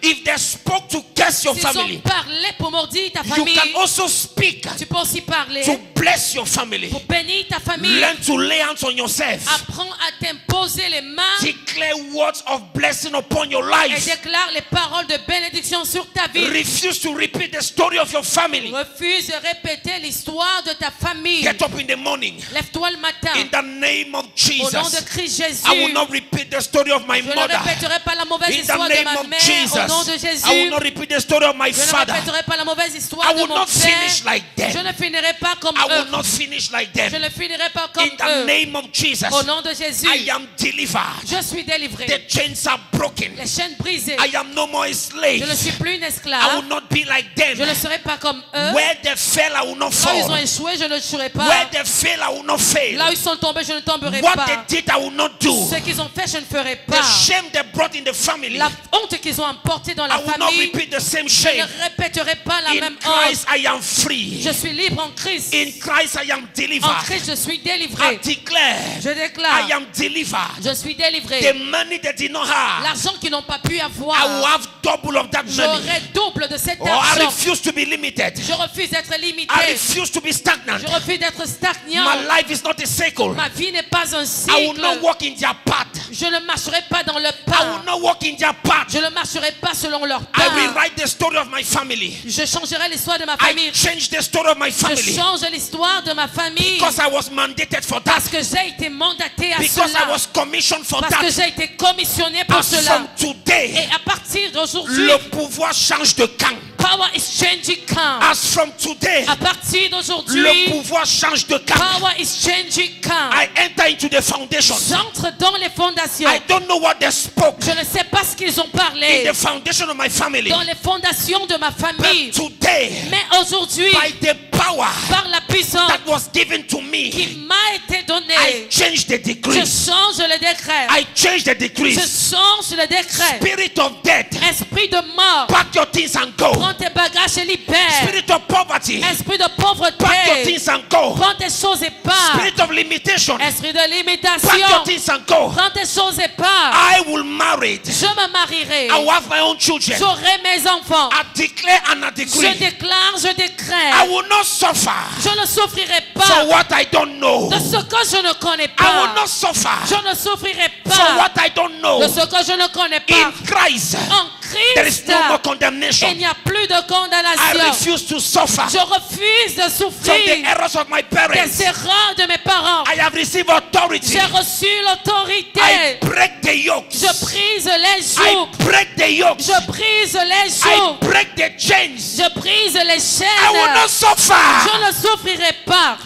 If they spoke to curse your
S'ils ont
family,
parlé pour maudire ta
you
famille,
can also speak
tu peux aussi parler
to bless your family.
pour bénir ta famille.
Learn to lay hands on yourself.
Apprends à t'imposer les mains
Declare words of blessing upon your
et
life.
déclare les paroles de bénédiction sur ta vie.
Refuse to repeat the story of your family.
Refuse de répéter l'histoire de ta famille.
Get up in the morning.
Lève-toi le matin.
In the name of
Au nom de
Jesus.
Christ Jésus.
I will not repeat the story of my
Je ne
mother.
répéterai pas la mauvaise
In the
histoire de
name
ma
of
mère.
Jesus.
Au nom de Jésus,
I will not repeat the story of my
je ne
father.
répéterai pas la mauvaise histoire
I
de
will
mon
not
père.
finish like them.
Je ne finirai pas comme
I
eux.
will not finish like
Je
them.
ne finirai pas comme
In the
eux.
name of Jesus,
Au nom de Jésus,
I am delivered.
je suis délivré.
The chains are broken.
Les chaînes brisées.
I am no more a slave.
Je ne suis plus une
I will
esclave.
not be like
Je ne
them.
serai pas comme eux.
Where they fell, I will not
Là où ils ont
fall.
échoué, je ne échouerai
Where
pas.
they fail, I will not
Là où
fail.
ils sont tombés, je ne tomberai
What
pas.
they did, I will not do.
Ce qu'ils ont fait, je ne ferai
The
pas.
shame they brought in the family,
La honte qu'ils ont emportée dans
I
la
will not
famille,
repeat the same
je
shame.
ne répéterai pas la
In
même honte.
Christ, I am free.
Je suis libre en Christ.
In Christ, I am
En
delivered.
Christ, je suis
I
délivré.
declare,
Je
I
déclare,
am delivered.
je suis
The
délivré.
money they did not have,
L'argent qu'ils n'ont pas pu
I will
avoir,
have double of that money.
j'aurai double de cet
Oh, I
argent.
refuse to be limited.
Je refuse d'être limité.
I refuse to be stagnant.
Je refuse d'être stagnant.
My life is not a cycle.
Ma vie n'est pas un
I will not
cycle.
walk in their path.
Je ne marcherai pas dans le
I will
pas.
not walk in their path.
Je ne marcherai pas selon leur
I will
pas.
write the story of my family.
Je changerai l'histoire de ma
I
famille.
change the story of my
Je
family
change l'histoire de ma famille.
because I was mandated for that.
Parce que j'ai été mandaté à
Because I
cela.
was commissioned for
Parce que
that.
j'ai été commissionné pour
As
cela.
from today,
Et à partir d'aujourd'hui,
le pouvoir change de camp.
power is changing camp.
As from today,
À partir
le
d'aujourd'hui,
pouvoir change de camp.
power is changing camp.
I enter into the foundation.
J'entre dans les fondations.
I don't know what they spoke
Je ne sais pas ce qu'ils ont
in
parlé
the foundation of my family.
dans les fondations de ma famille.
But today,
Mais aujourd'hui,
by the power
par la puissance
that was given to me,
qui m'a été
I
donnée,
change the
je
decree.
change le décret.
I change the
Je
decrees.
change le décret.
Spirit of death,
Esprit de mort,
pack your things and go.
prends tes bagages et libère.
Spirit of poverty,
Esprit de
pack your
pauvreté,
things and go.
prends tes choses et pars.
Spirit of limitation,
Esprit de
pack your
limitation,
things and go.
prends tes choses et pars.
I will marry it.
Je me marierai.
I will have my own children.
J'aurai mes enfants.
I declare and I
Je
decree.
déclare, je
I
décrète.
will not suffer
Je ne souffrirai
for
pas
what I don't know.
de ce que je ne connais
I will
pas.
not suffer
Je ne souffrirai
for
pas
what I don't know.
de ce que je ne connais pas.
In Christ,
En
there is
Christ,
no more
il
condemnation.
n'y a plus de
I
condamnation.
refuse to suffer
Je refuse de
from the
souffrir
errors of my
des
parents.
erreurs de mes parents.
I have received authority.
J'ai reçu
I
l'autorité.
break the yokes.
Je brise les
I
jougs.
break the yokes.
Je brise les
I
jougs.
break the chains.
Je brise les
I will
chaînes.
not suffer.
Je ne souffrirai pas.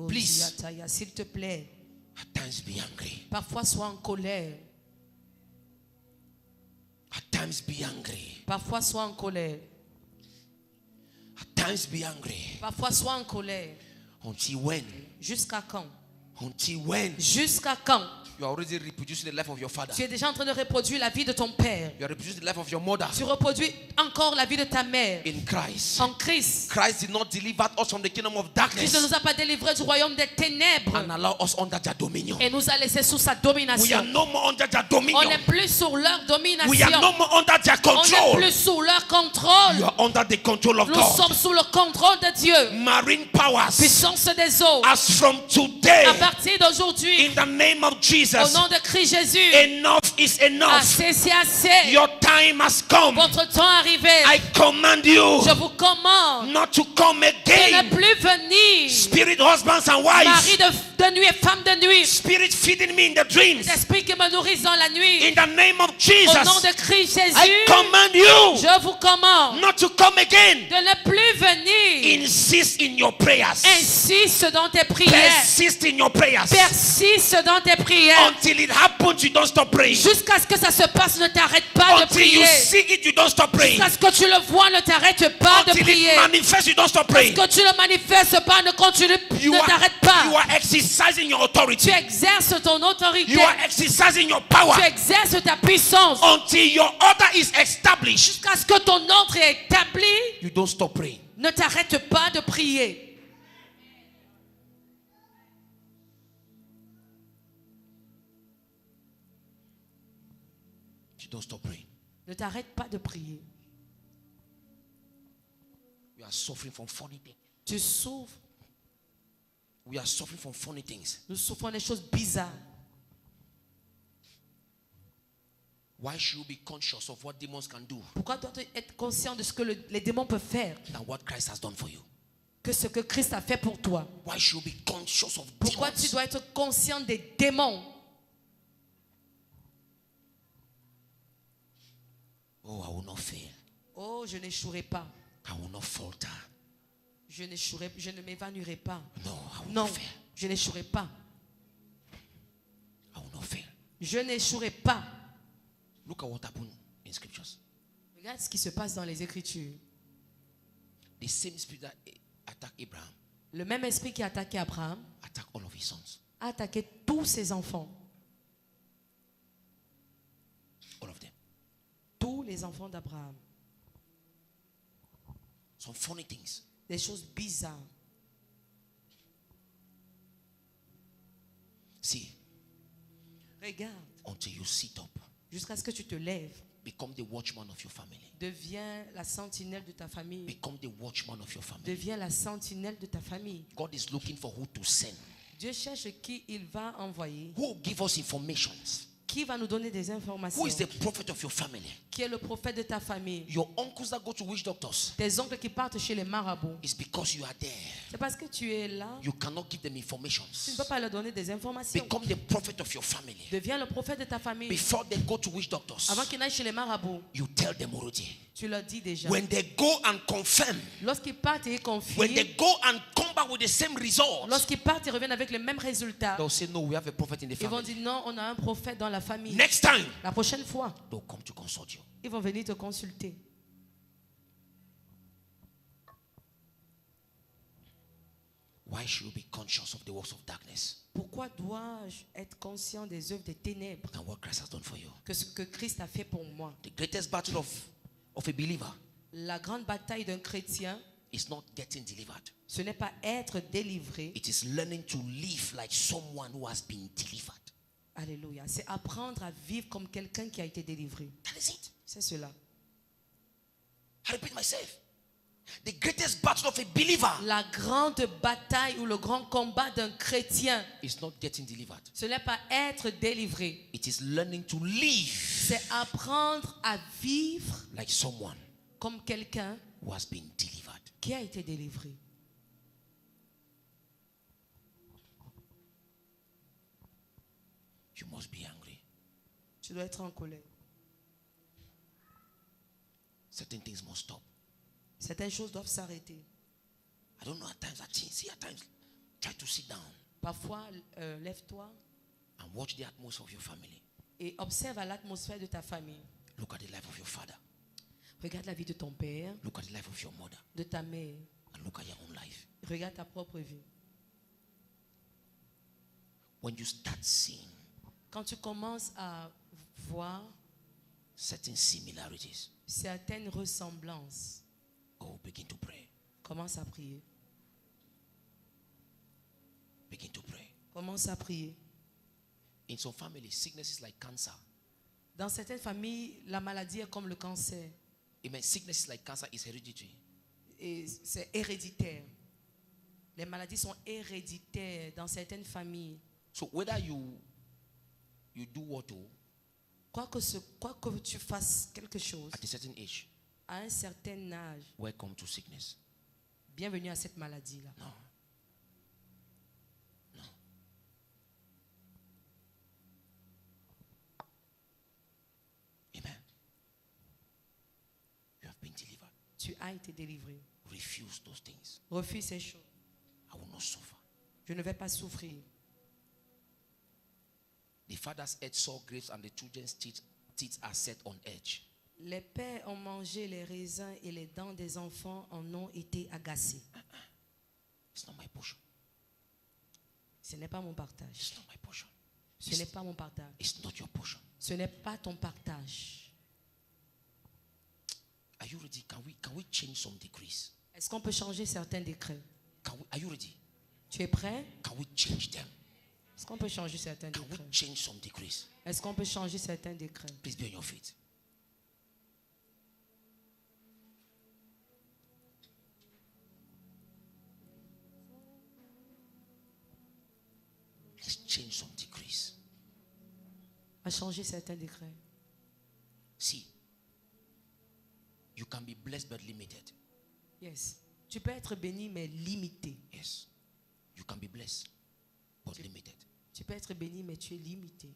Please.
S'il te plaît,
At times be angry.
parfois sois en colère.
At times be angry.
Parfois sois en colère.
At times be angry.
Parfois sois en colère.
Until when?
Jusqu'à quand?
Until when?
Jusqu'à quand?
You are already reproducing the life of your father.
Tu es déjà en train de reproduire la vie de ton père.
You are reproducing the life of your mother.
Tu reproduis encore la vie de ta mère.
In Christ.
En Christ.
Christ did not deliver us from the kingdom of
Christ
darkness
ne nous a pas délivrés du royaume des ténèbres
and allow us under their dominion.
et nous a laissés sous sa
We are
domination.
no more under their
On
dominion.
n'est plus sous leur
We are
domination.
no more under their
On n'est
control.
plus sous leur contrôle.
You are under the control of
Nous
God.
sommes sous le contrôle de Dieu.
Marine powers,
Puissance des eaux.
as from today,
À partir d'aujourd'hui,
in the name of
au
Jesus,
nom de Christ Jésus,
enough is enough.
assez, c'est assez.
Your time has come.
Votre temps est arrivé.
I command you
Je vous commande
not to come
de ne
again.
plus venir.
Spirit husbands and
Mari
wives,
de nuit et femme de nuit.
spirit feeding me in the dreams.
L'esprit qui me nourrit dans la nuit.
In the name of
Au nom
Jesus,
de Christ
I
Jésus,
command you
je vous commande
not to come again.
de ne plus venir.
Insist in your prayers.
Insiste dans tes prières.
Persist in your prayers.
Persiste dans tes prières.
Until it happens, you don't stop praying.
Jusqu'à ce que ça se passe, ne t'arrête pas de
Until you
prier.
see it, you don't stop praying.
Jusqu'à ce que tu le vois, ne t'arrête pas de
Until
prier.
it manifests, you don't stop praying.
Que tu le manifestes pas, ne continue,
You
ne
are,
t'arrête pas.
you are exercising your
Tu
authority.
exerces ton autorité.
You are exercising your power
Tu exerces ta puissance.
until your order is established.
Jusqu'à ce que ton ordre est établi,
You don't stop praying.
ne t'arrête pas de prier.
You don't stop praying.
Ne t'arrête pas de prier.
We are suffering from funny things.
Tu souffres.
We are suffering from funny things.
Nous souffrons des choses bizarres.
Why should you be conscious of what demons can do
Pourquoi dois-tu être conscient de ce que les démons peuvent faire
than what Christ has done for you?
que ce que Christ a fait pour toi.
Why should you be conscious of
Pourquoi tu
demons?
dois être conscient des démons?
Oh, I will not fail.
Oh, je n'échouerai pas.
I will not falter.
Je ne m'évanouirai pas.
No, I will
Non,
not fail.
je n'échouerai pas.
I will not fail.
Je n'échouerai pas.
Look at what happened in scriptures.
Regarde ce qui se passe dans les Écritures.
The same spirit that attacked Abraham
Le même esprit qui a attaqué Abraham
attacked all of his sons.
a attaqué tous ses enfants.
All of them.
Tous les enfants d'Abraham.
Some funny things.
Des choses bizarres.
See,
Regarde,
until you sit up,
jusqu'à ce que tu te lèves.
become the watchman of your family.
Deviens la sentinelle de ta famille.
Become the watchman of your family.
Deviens la sentinelle de ta famille.
God is looking for who to send.
Dieu cherche qui il va envoyer.
Who will give us informations?
Qui va nous donner des informations?
Who is the prophet of your family?
Qui est le prophète de ta famille?
Your uncles that go to witch doctors.
Tes oncles qui partent chez les marabouts.
It's because you are there.
C'est parce que tu es là.
You cannot give them
Tu ne
informations.
peux pas leur donner des informations.
Become the prophet of your family.
Deviens le prophète de ta famille.
Before they go to witch doctors,
Avant qu'ils n'aillent chez les marabouts,
you tell them already.
tu leur dis déjà.
When they go and confirm,
Lorsqu'ils partent et ils
when they
confient,
go and come back with the same results,
lorsqu'ils partent et reviennent avec les mêmes résultats,
they'll say, no, we have a prophet in the
ils vont
family.
dire non, on a un prophète dans la famille.
Next time,
La prochaine fois,
they'll come to consult you.
ils vont venir te consulter.
Why should you be conscious of the works of darkness
Pourquoi dois-je être conscient des œuvres des ténèbres
and what Christ has done for you?
que ce que Christ a fait pour moi?
The greatest battle of a believer
La grande bataille d'un chrétien,
is not getting delivered.
ce n'est pas être délivré.
It is learning to live like someone who has been delivered.
Alléluia. C'est apprendre à vivre comme quelqu'un qui a été délivré.
That is it.
C'est cela.
I repeat myself. The greatest battle of a believer
La grande bataille ou le grand combat d'un chrétien,
is not getting delivered.
ce n'est pas être délivré.
It is learning to live
C'est apprendre à vivre
like someone
comme quelqu'un
who has been delivered.
qui a été délivré.
You must be angry.
Tu dois être en colère.
Certain things must stop.
Certaines choses doivent s'arrêter.
I don't know, at times, at times, try to sit down
Parfois, lève-toi
and watch the atmosphere of your family.
et observe à l'atmosphère de ta famille.
Look at the life of your father.
Regarde la vie de ton père,
Look at the life of your mother.
de ta mère.
And look at your own life.
Regarde ta propre vie.
When you start seeing
Quand tu commences à voir
certain similarities,
certaines ressemblances,
oh, begin to pray.
commence à prier.
Begin to pray.
Commence à prier.
In some families, sickness is like cancer.
Dans certaines familles, la maladie est comme le cancer.
Amen. Sickness is like cancer, is hereditary.
Et c'est héréditaire. Les maladies sont héréditaires dans certaines familles.
So whether you do what
Quoi que tu fasses quelque chose,
at a certain age,
à un certain âge,
welcome to sickness.
bienvenue à cette maladie-là.
No. No. Amen. You have been delivered.
Tu as été délivré.
Refuse those things.
Refuse ces choses.
I will not suffer.
Je ne vais pas souffrir.
The father's head saw grapes and the children's teeth are set on edge.
Les pères ont mangé les raisins et les dents des enfants en ont été agacés.
It's not my portion.
Ce n'est pas mon partage.
It's not my portion.
Ce n'est pas mon partage.
It's not your portion.
Ce n'est pas ton partage.
Are you ready? Can we change some decrees?
Est-ce qu'on peut changer certains décrets?
Are you ready?
Tu es prêt?
Can we change them?
Est-ce qu'on peut changer certains
Can we
décrets?
change some decrees?
Est-ce qu'on peut changer certains décrets?
Please be on your feet. Let's change some decrees.
À changer certains décrets.
See, you can be blessed but limited.
Yes. Tu peux être béni, mais limité.
Yes. You can be blessed, but limited.
Tu peux être béni, mais tu es limité.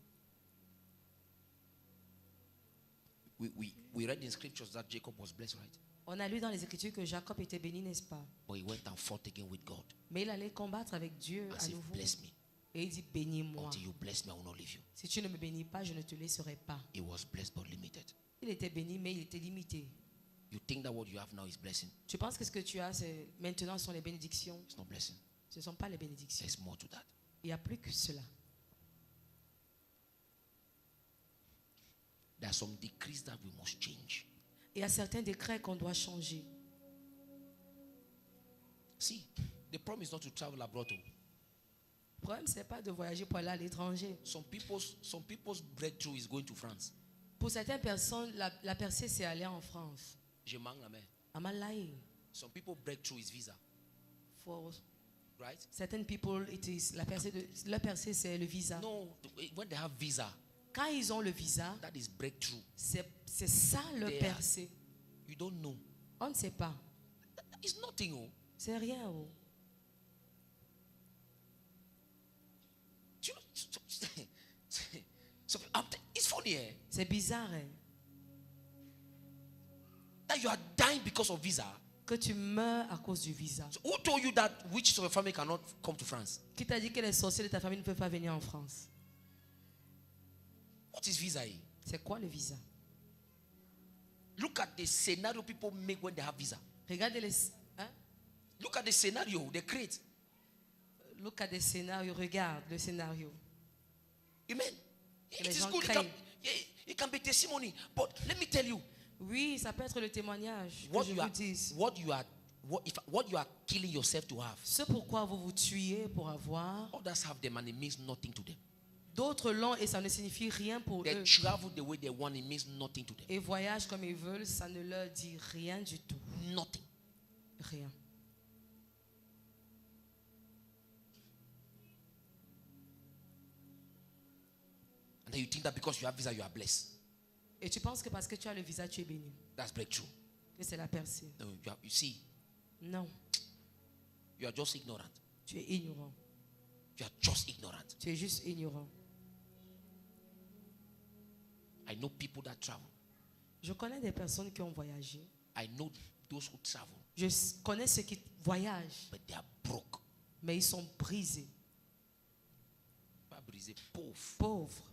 We read in scriptures that Jacob was blessed, right?
On a lu dans les Écritures que Jacob était béni, n'est-ce pas?
But he went and fought again with God.
Mais il allait combattre avec Dieu
And
à
said,
nouveau.
bless me.
Et il dit, bénis-moi.
Until you bless me, I will not leave you.
Si tu ne me bénis pas, je ne te laisserai pas.
He was blessed but limited.
Il était béni, mais il était limité.
You think that what you have now is blessing?
Tu penses que ce que tu as maintenant sont les bénédictions?
It's not blessing.
Ce ne sont pas les bénédictions.
There's more to that.
Il n'y a plus que cela.
There are some decrees that we must change.
Il y a certains décrets qu'on doit changer.
See, the problem is not to travel abroad.
Le problème, ce n'est pas de voyager pour aller à l'étranger.
Some people's breakthrough is going to France.
Pour certaines personnes, la percée, c'est aller en France.
Je manque la main.
À Malaï.
Some people breakthrough is visa,
For
right?
certain people, it is, la percée, c'est le visa.
No, when they have visa,
Quand ils ont le visa,
that is breakthrough.
c'est ça le
They are-
percée.
You don't know.
On ne sait pas.
It's nothing. Oh.
C'est rien. Oh.
Do you- So, it's funny, eh?
C'est bizarre hein,
That you are dying because of visa.
que tu meurs à cause du visa.
So who told you that witches of your family cannot come to France?
Qui t'a dit que les sorciers de ta famille ne peuvent pas venir en France?
What is visa? Eh?
C'est quoi le visa?
Look at the scenario people make when they have visa.
Regardez les... Hein?
Look at the scenario they create.
Look at the scénario. Regarde le scénario.
Amen.
Que
It
les
is
gens
good.
craignent.
It can be testimony. But let me tell you,
Oui, ça peut être le témoignage. Que
what
je
you
vous
are,
dise.
what you are killing yourself to have.
Ce pourquoi vous vous tuez pour avoir.
Others have them and it means nothing to them.
D'autres l'ont et ça ne signifie rien pour
They
eux.
travel the way they want, it means nothing to them.
Et voyagent comme ils veulent, ça ne leur dit rien du tout.
Nothing.
Rien.
And then you think that because you have visa, you are blessed.
Et tu penses que parce que tu as le visa, tu es béni.
That's breakthrough.
Que c'est la percée.
No, you see,
Non,
you are just ignorant.
tu es ignorant.
You are just ignorant.
Tu es juste ignorant.
I know people that travel.
Je connais des personnes qui ont voyagé.
I know those who travel,
Je connais ceux qui voyagent,
but they are broke.
mais ils sont brisés,
Pas brisé, pauvre.
pauvres.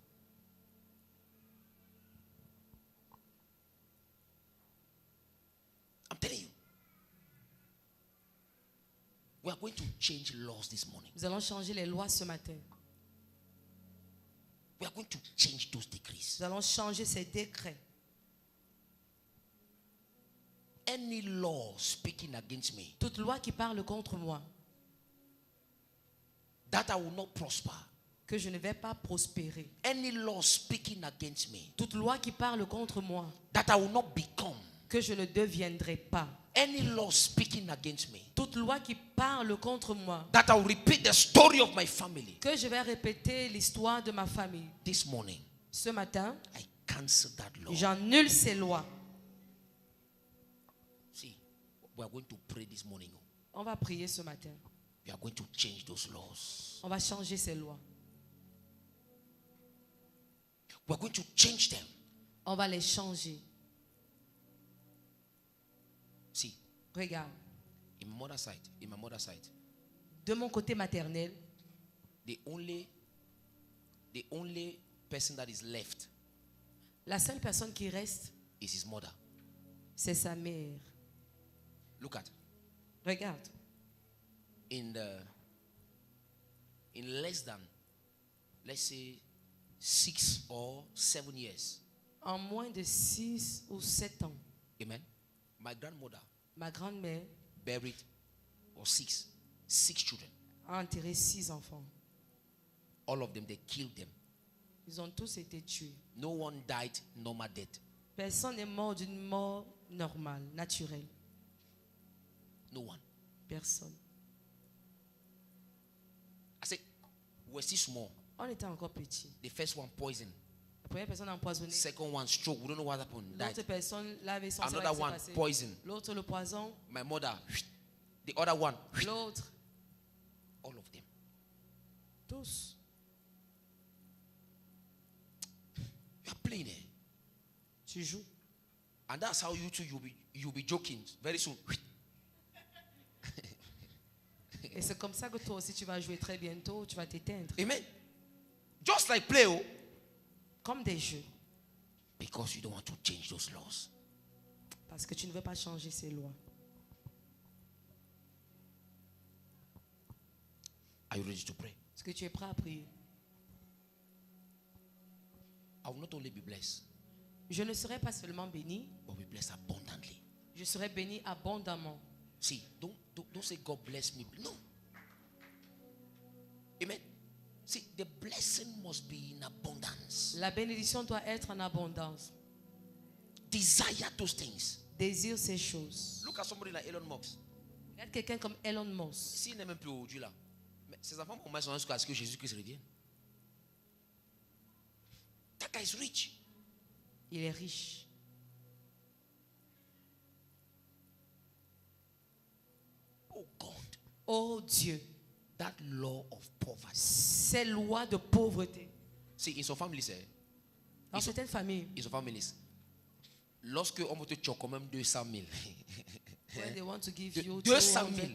I'm telling you. We are going to change laws this morning.
Nous allons changer les lois ce matin.
We are going to change those decrees.
Nous allons changer ces décrets.
Any law speaking against me,
Toute loi qui parle contre moi,
that I will not prosper.
que je ne vais pas prospérer.
Any law speaking against me,
Toute loi qui parle contre moi,
that I will not become.
que je ne deviendrai pas.
Any law speaking against me,
Toute loi qui parle contre moi,
that I will repeat the story of my family.
que je vais répéter l'histoire de ma famille.
This morning,
Ce matin,
I cancel that law.
j'annule ces lois.
See, we are going to pray this morning.
On va prier ce matin.
We are going to change those laws.
On va changer ces lois.
We are going to change them.
On va les changer.
See,
Regarde,
in my mother's side,
de mon côté maternel,
the only person that is left
la seule personne qui reste,
is his mother.
c'est sa mère.
Look at
Regarde,
in less than, let's say, 6 or 7 years.
en moins de 6 ou 7 ans,
Amen. My grandmother
ma grand-mère
buried or six children.
a enterré 6 enfants.
All of them, they killed them.
Ils ont tous été tués.
No one died normal death.
Personne n'est mort d'une mort normale, naturelle.
No one.
Personne.
I said, we're still small.
On était encore petits.
The first one poisoned.
La première personne a empoisonné.
Second one stroke. We don't know what happened.
L'autre
Died.
personne l'avait son
Another one poison.
L'autre le poison.
My mother The other one,
L'autre,
all of them.
tous.
You are playing it.
Tu joues.
And that's how you too, you'll be joking very soon.
Et c'est comme ça que toi aussi tu vas jouer très bientôt, tu vas t'éteindre.
Amen. Just like play, oh,
Comme des jeux.
because you don't want to change those laws.
Parce que tu ne veux pas changer ces lois.
Are you ready to pray?
Est-ce que tu es prêt à prier?
I will not only be blessed,
Je ne serai pas seulement béni,
but be blessed abundantly.
je serai béni abondamment.
See, don't say God bless me. No. Amen. See, the blessing must be in abundance.
La bénédiction doit être en abondance.
Desire those things.
Désire ces choses.
Look at somebody like Elon Musk.
Regarde quelqu'un comme Elon Musk.
S'il n'est même plus aujourd'hui là, mais ses enfants vont mettre jusqu'à ce que Jésus-Christ revienne. That guy is rich.
Il est riche.
Oh God.
Oh Dieu,
That law of poverty.
ces lois de pauvreté.
See, in some families,
Dans certaines familles,
in some families, lorsque on veut te choquer quand même 200 000.
where they want to give you
200 000.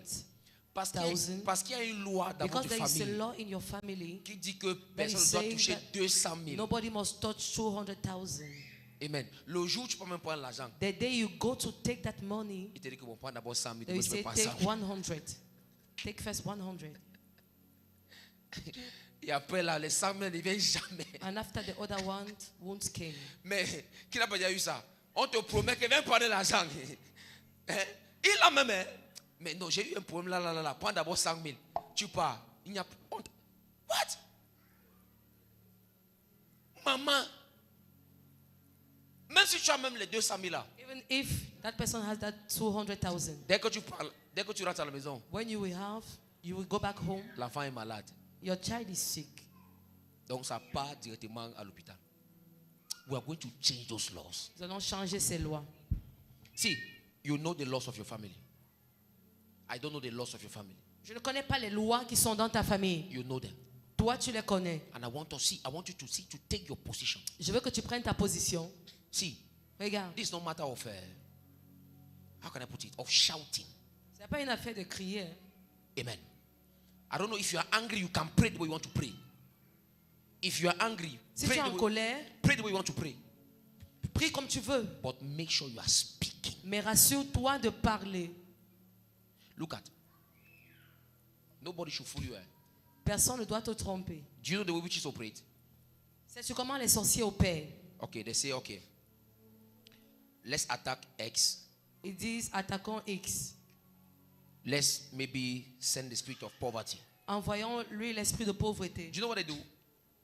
200,000,
Parce qu'il y a une loi dans
because
votre
there is a
famille
law in your family,
qui dit que
that is
personne ne doit
saying
toucher
that
200 000.
nobody must touch 200,000.
Amen. Le jour où tu peux même prendre l'argent,
The day you go to take that money,
il te dit que bon, prends d'abord 100 000.
they will
Tu
say
peux pas
take
100 000.
100. Take first 100.
Et après là, les 100 000 ne viennent jamais.
And after the other one won't came.
Mais qui n'a pas déjà eu ça? On te promet qu'il vient prendre l'argent. Hein? Il a même. Hein? Mais non, j'ai eu un problème là. Prends d'abord 100 000. Tu pars. Il n'y a pas. What? Maman. Même si tu as même les 200 000 là.
Even if that person has that 200,000,
Dès que tu parles, dès que tu rentres à la maison,
when you will go back home,
l'enfant est malade.
your child is sick.
Donc ça part directement à l'hôpital. We are going to change those laws.
Nous allons changer ces lois.
See, you know the laws of your family. I don't know the laws of your family.
Je ne connais pas les lois qui sont dans ta famille.
You know them.
Toi, tu les connais.
And I want you to see, to take your position.
Je veux que tu prennes ta position.
See,
Regarde,
this is no matter of, how can I put it, of shouting.
ce n'est pas une affaire de crier. Hein.
Amen. I don't know if you are angry, you can pray the way you want to pray. If you are angry,
Si tu es en colère,
pray the way you want to pray.
prie comme tu veux.
But make sure you are speaking.
Mais rassure-toi de parler.
Look at. Nobody should fool you.
Personne ne doit te tromper.
Do you know the way witches operate?
C'est comment les sorciers opèrent.
Okay, they say, okay, let's attack X.
Ils disent attaquons X.
Let's maybe send the spirit of poverty.
Envoyons-lui l'esprit de pauvreté.
Do you know what they do?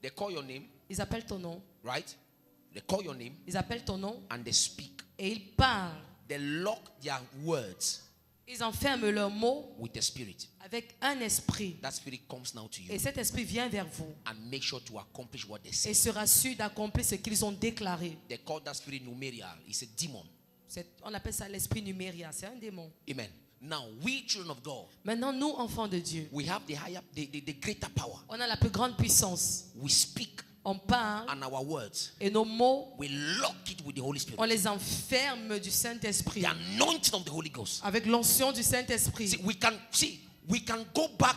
They call your name,
Ils appellent ton nom.
right? They call your name
Ils appellent ton nom
and they speak.
et ils parlent.
They lock their words
Ils enferment leurs mots
with the spirit.
avec un esprit.
That spirit comes now to you
Et cet esprit vient vers vous
and make sure to accomplish what they
et
say.
sera sûr d'accomplir ce qu'ils ont déclaré.
They call that spirit numerial. It's a demon.
On appelle ça l'esprit numéria. C'est un démon.
Amen. Now, we children of God,
Maintenant, nous, enfants de Dieu,
we have the greater power.
on a la plus grande puissance.
We speak
On parle
and our words,
et nos mots,
we lock it with the Holy Spirit.
on les enferme du Saint-Esprit.
The anointing of the Holy Ghost.
Avec l'onction du Saint-Esprit.
We can go back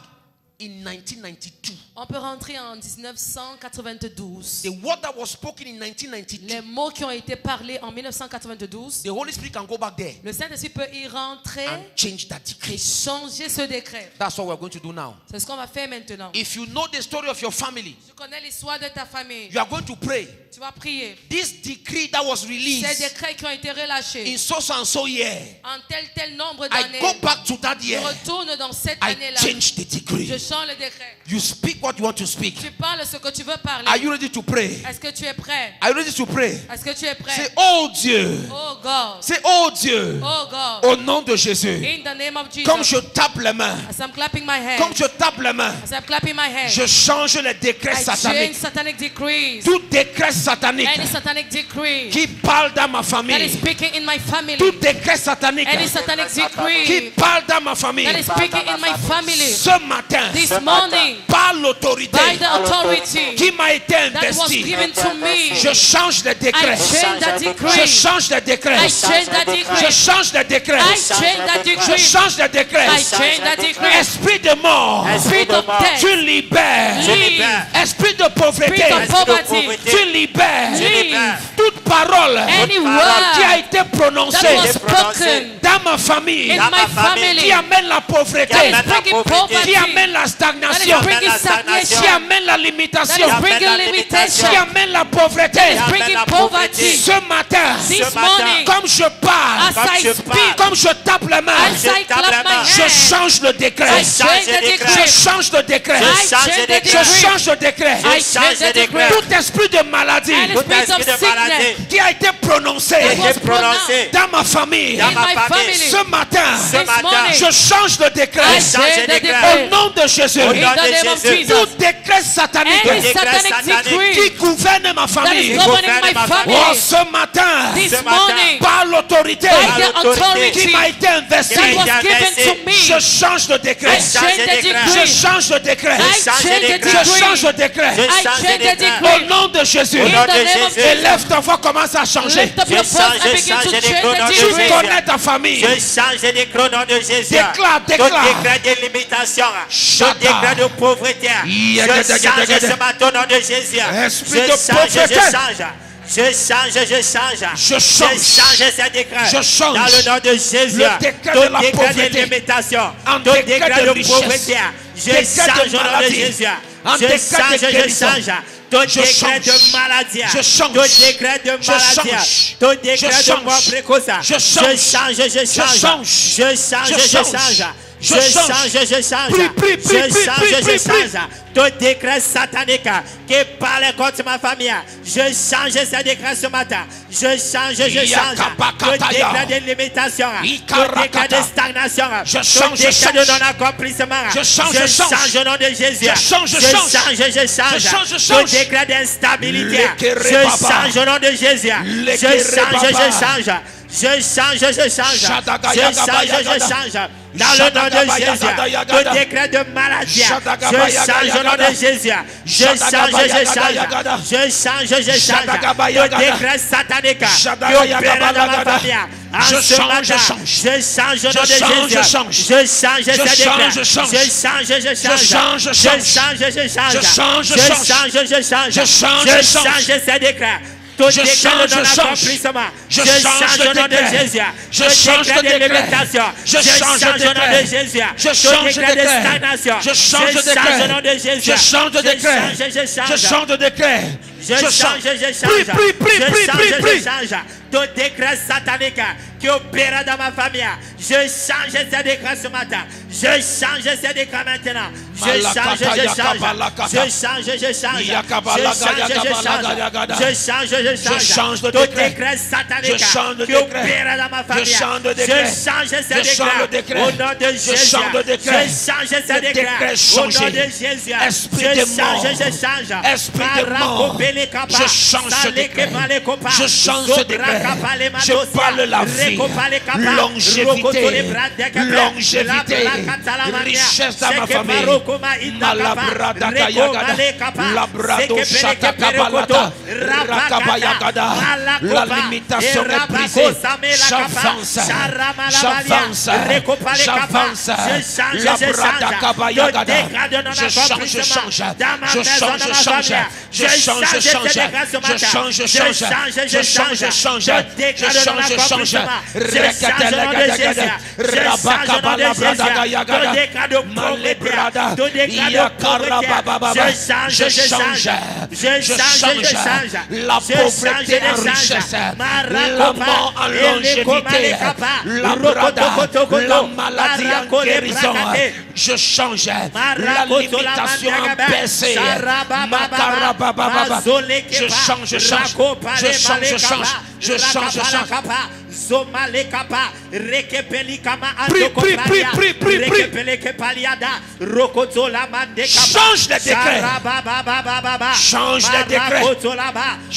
in 1992.
On peut rentrer en 1992.
The word that was spoken in 1992,
Les mots qui ont été parlés en 1992,
the Holy Spirit can go back there
le Saint-Esprit peut y rentrer
and change that
et
decree.
changer ce décret.
That's what we're going to do now.
C'est ce qu'on va faire maintenant.
If you know the story of your family,
Tu connais l'histoire de ta famille.
you are going to pray.
Tu vas prier.
This decree that was
Ces
released
décrets qui ont été relâchés
in so and so year,
en tel nombre
I
d'années.
go back to that
Je
year.
retourne dans cette
I
année-là.
change the decree.
Je changes le décret.
You speak what you want to speak.
Tu parles ce que tu veux parler.
Are you ready to pray?
Est-ce que tu es prêt?
Are you ready to pray?
Est-ce que tu es prêt?
Say, oh Dieu.
Oh God.
Say, oh Dieu.
Oh God.
Au nom de Jésus.
In the name of Jesus.
Comme je tape les mains.
As I'm clapping my hands.
Comme je tape les mains.
As I'm clapping my hands.
Je change les décrets
I change
sataniques.
satanic decrees.
Tout décret satanique
Any satanic decree
qui parle dans ma
that is
famille.
speaking in my family.
Tout décret satanique
Any satanic
qui
decree
parle dans ma famille.
that is speaking in my family.
Ce matin,
This morning,
par l'autorité
by the authority
qui m'a été
that was
investie,
given to me,
je change les
I
décrets.
change that
Je
decree.
change les décrets.
I change that
Je
decree.
change les décrets.
I change that
Je
decree.
change les décrets.
I change that decree.
Esprit de mort,
Spirit of death,
tu libères.
leave.
Esprit de pauvreté,
Spirit of poverty,
tu libères.
leave.
Toute parole
Any
qui
word
a été prononcée
that was spoken
dans ma famille,
in my family
qui amène la pauvreté,
that is bringing poverty,
qui amène la
that
stagnation,
is bringing
qui
stagnation,
amène la
that
limitation,
is bringing limitation,
qui amène la pauvreté.
that is bringing poverty.
Ce matin,
This morning,
comme je parle,
as I speak,
comme je tape les mains,
as I clap my
je
hands,
change le décret.
I change the
Je
decree.
change le décret.
I change the
Je
decree.
change le décret.
I change the decree.
Tout esprit de maladie
And the spirit of sickness
qui a été prononcé
that was pronounced
dans ma famille,
in my family
ce matin,
this morning,
je change le décret.
I change the decree.
Au nom de Jésus,
In the name of
tout
Jesus,
décret satanique
any satanic
qui
decree
gouverne ma
that is
famille,
governing my
oh,
family
ce matin,
this morning,
par l'autorité
by the authority
qui m'a été investie,
that was given to me,
je change le décret.
I change the
Je
decree.
change le décret.
I change the
Je change
decree.
le décret.
I change the
Au
decree.
nom de Jésus,
In the name of Jesus,
élève ta voix, commence à changer.
lift up your voice and begin to change the
Tu
decree.
connais ta famille.
Je change les décrets au nom de Jésus.
Déclare,
Tout
déclare.
décret de limitation,
Shada.
tout décret de pauvreté, je change ce matin au nom de Jésus.
Esprit
Je
de
change,
pauvreté.
je change. Je change, je change.
Je change.
Je change ces décrets.
Je change.
Dans le nom de Jésus.
Le décret
Tout
de la
décret
pauvreté.
de limitation.
Un
Tout
décret
décret
de
de
richesse.
pauvreté. Je
Décret de
change au nom de
maladie.
Jésus.
Un
Je
décret de
change, je
guérison.
change. Tout
Je
décret
change.
de maladie.
Je change.
Tout décret de
Je
maladie.
change.
Tout
Je
décret de
change.
mort précoce.
Je change.
Je change, je change.
Je change.
Je change,
Je
je
change.
change.
Je
Je
change.
change, je change.
Prie, prie, prie,
Je
prie,
change,
prie,
je
prie, prie.
change. Tout décret satanique qui parle contre ma famille. Je change ce décret ce matin. Je change, je change. Tout décret de limitation. Tout décret de stagnation.
Je
Tout
change, je
décret de
change.
non-accomplissement.
Je change,
Je
je change.
change au nom de Jésus.
Je change, je
Je
change.
change, je
Je
change.
change, je
Tout
change.
décret d'instabilité.
Lekere
Je
baba.
change au nom de Jésus.
Lekere
Je change,
baba.
je change. Je change, je change.
Shadaga
Je
yagaba
change, je
yagada.
change. Dans le nom
Shadaga
de Jésus.
yagada yagada.
Tout décret de maladie.
Shadaga
Je
yagada
change au nom
yagada.
de Jésus. Je
Shadaga
change, je
yagada
change.
yagada.
Je change, je change.
Shadaga
Tout
yagada.
décret satanique qui
Shadaga
opère
yagaba
dans ma
yagada.
famille. En
Je
ce
change,
matin,
je change.
je change au nom
Je
de
change,
Jésus.
je change.
Je change ces décrets.
je change.
Je change, je change.
Je change, je
Je
change.
change, je change.
Je change, je
Je
change.
change, je change.
Je change,
Je
je change.
change ces décrets. Tout
Je
décret
change,
de
je change.
non-accomplissement.
Je
Je
change
change
le
au nom de
décret.
Jésus.
Je
Tout
change
décret
le
de
décret.
limitation.
Je change le
au nom de
décret.
Jésus.
Je
Tout
change le
décret de
décret.
stagnation.
Je change le
Je change
décret.
au nom de Jésus.
Je change de décret.
Je change.
Je change de décret.
Je change, je change.
Prie, prie, prie,
Je
prie,
change,
prie, prie.
je change. Tout décret satanique qui opère dans ma famille. Je change ces décrets ce matin. Je change ces décrets maintenant. Je change, je change. Je change, je change. Je change, je change.
Je change de
Tout
décret.
décret satanique
Je change de
qui
décret.
opère dans ma famille.
Je change de
Je
décret.
change ces
Je change de
décrets.
décret.
Au nom de
Je
Jésus.
change de décret.
Je change ces
Le
décrets.
décret
Au nom
changé.
de Jésus.
Esprit
Je
de
change,
mort.
je change.
Esprit de mort. Je change ce décret. Je change ce décret. Je parle la vie, longévité, richesse dans ma famille. Malabrada kayagada, labrado shata kabalata, rakabayagada. La limitation est brisée. J'avance, j'avance, j'avance. Labrada kabayagada. Je change, je change. Je change, je change. Je change, je change. Je change, je change. Je change, je change. Je change, je change.
Je change au nom de Jésus. Je change au nom de Jésus. Tout décret de pauvreté. Tout décret de pauvreté. Je change.
La pauvreté en richesse, la mort en longévité, la brada, la maladie en guérison. Je change la limitation en baissé. Je change, je change, je change, je change, je change, je change.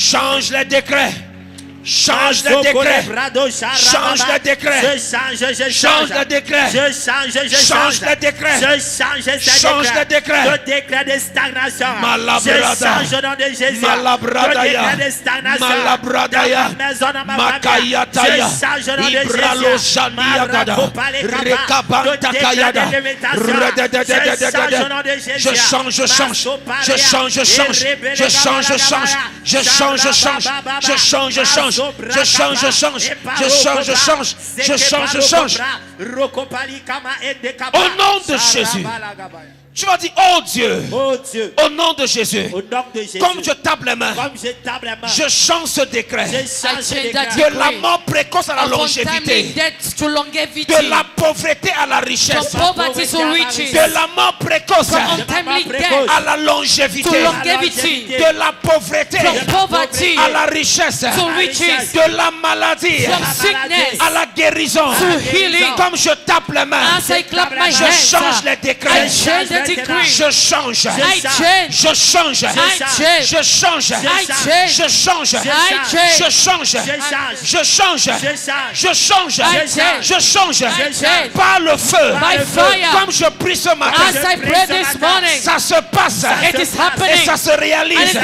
Change les décrets. Change les décrets. Change les décrets. Change le décret. Change le décret. Change le décret. Change le décret. Change le décret.
Le décret de stagnation.
Malabrada.
Je change au nom de Jésus.
Malabradaya.
Le décret de stagnation.
Malabradaya.
Dans ma maison, dans ma
Makayataya.
famille. Je change au nom de
Ibralo
Jésus.
Shandiagada. Rekabantakayada. Je change, je change. Je change, je change. Je change, je change. Je change, je change. Je change, je change. Je change, je change, je change, je change, je change, je change. Au nom de Jésus. Tu vas dire, oh Dieu, au nom de Jésus, comme je tape les mains, je change ce décret de la mort précoce à la longévité, de la pauvreté à la richesse, de la mort précoce à la longévité, de la pauvreté à la richesse, de la maladie à la guérison. Comme je tape les mains, je change les décrets. Je change. Je change. Je change. Je change. Je change. Je change. Je change. Je change. Par le feu. Comme je prie ce matin, ça se passe. Et ça se réalise.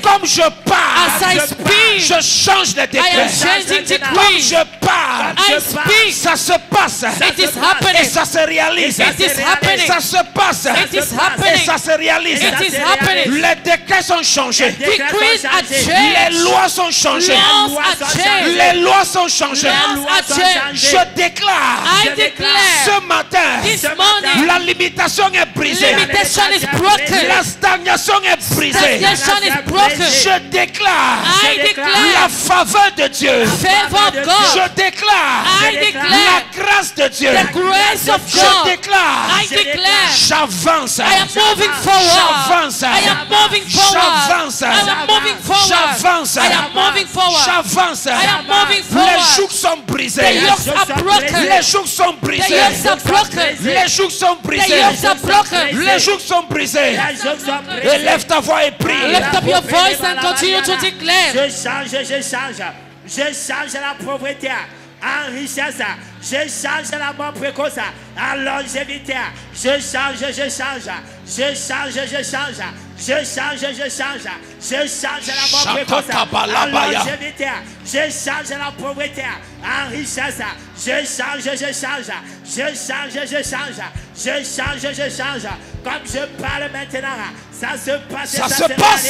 Comme je parle, je change les décrets. Comme je parle, ça se passe. Et ça se réalise. Ça se passe. Et ça se réalise. Les décrets sont changés. Les lois sont changées. Les lois sont changées. Je déclare ce matin, la limitation est brisée. La stagnation est brisée. Je déclare la faveur de Dieu. Je déclare la grâce de Dieu. Je déclare j'avance. J'avance. J'avance. J'avance. J'avance. Les jougs sont brisés. Les jougs sont brisés. Les jougs sont brisés. Les jougs sont brisés. Élève ta voix et prie.
Lift up your voice and continue to declare.
Je change, je change. Je change la pauvreté en richesse. Je change la mort précoce en longévité. Je change, je change. Je change, je change. Je change, je change. Je change la mort précoce en longévité. Je change la pauvreté en richesse. Je change, je change. Je change, je change. Je change, je change. Comme je parle maintenant, ça se passe, ça se passe.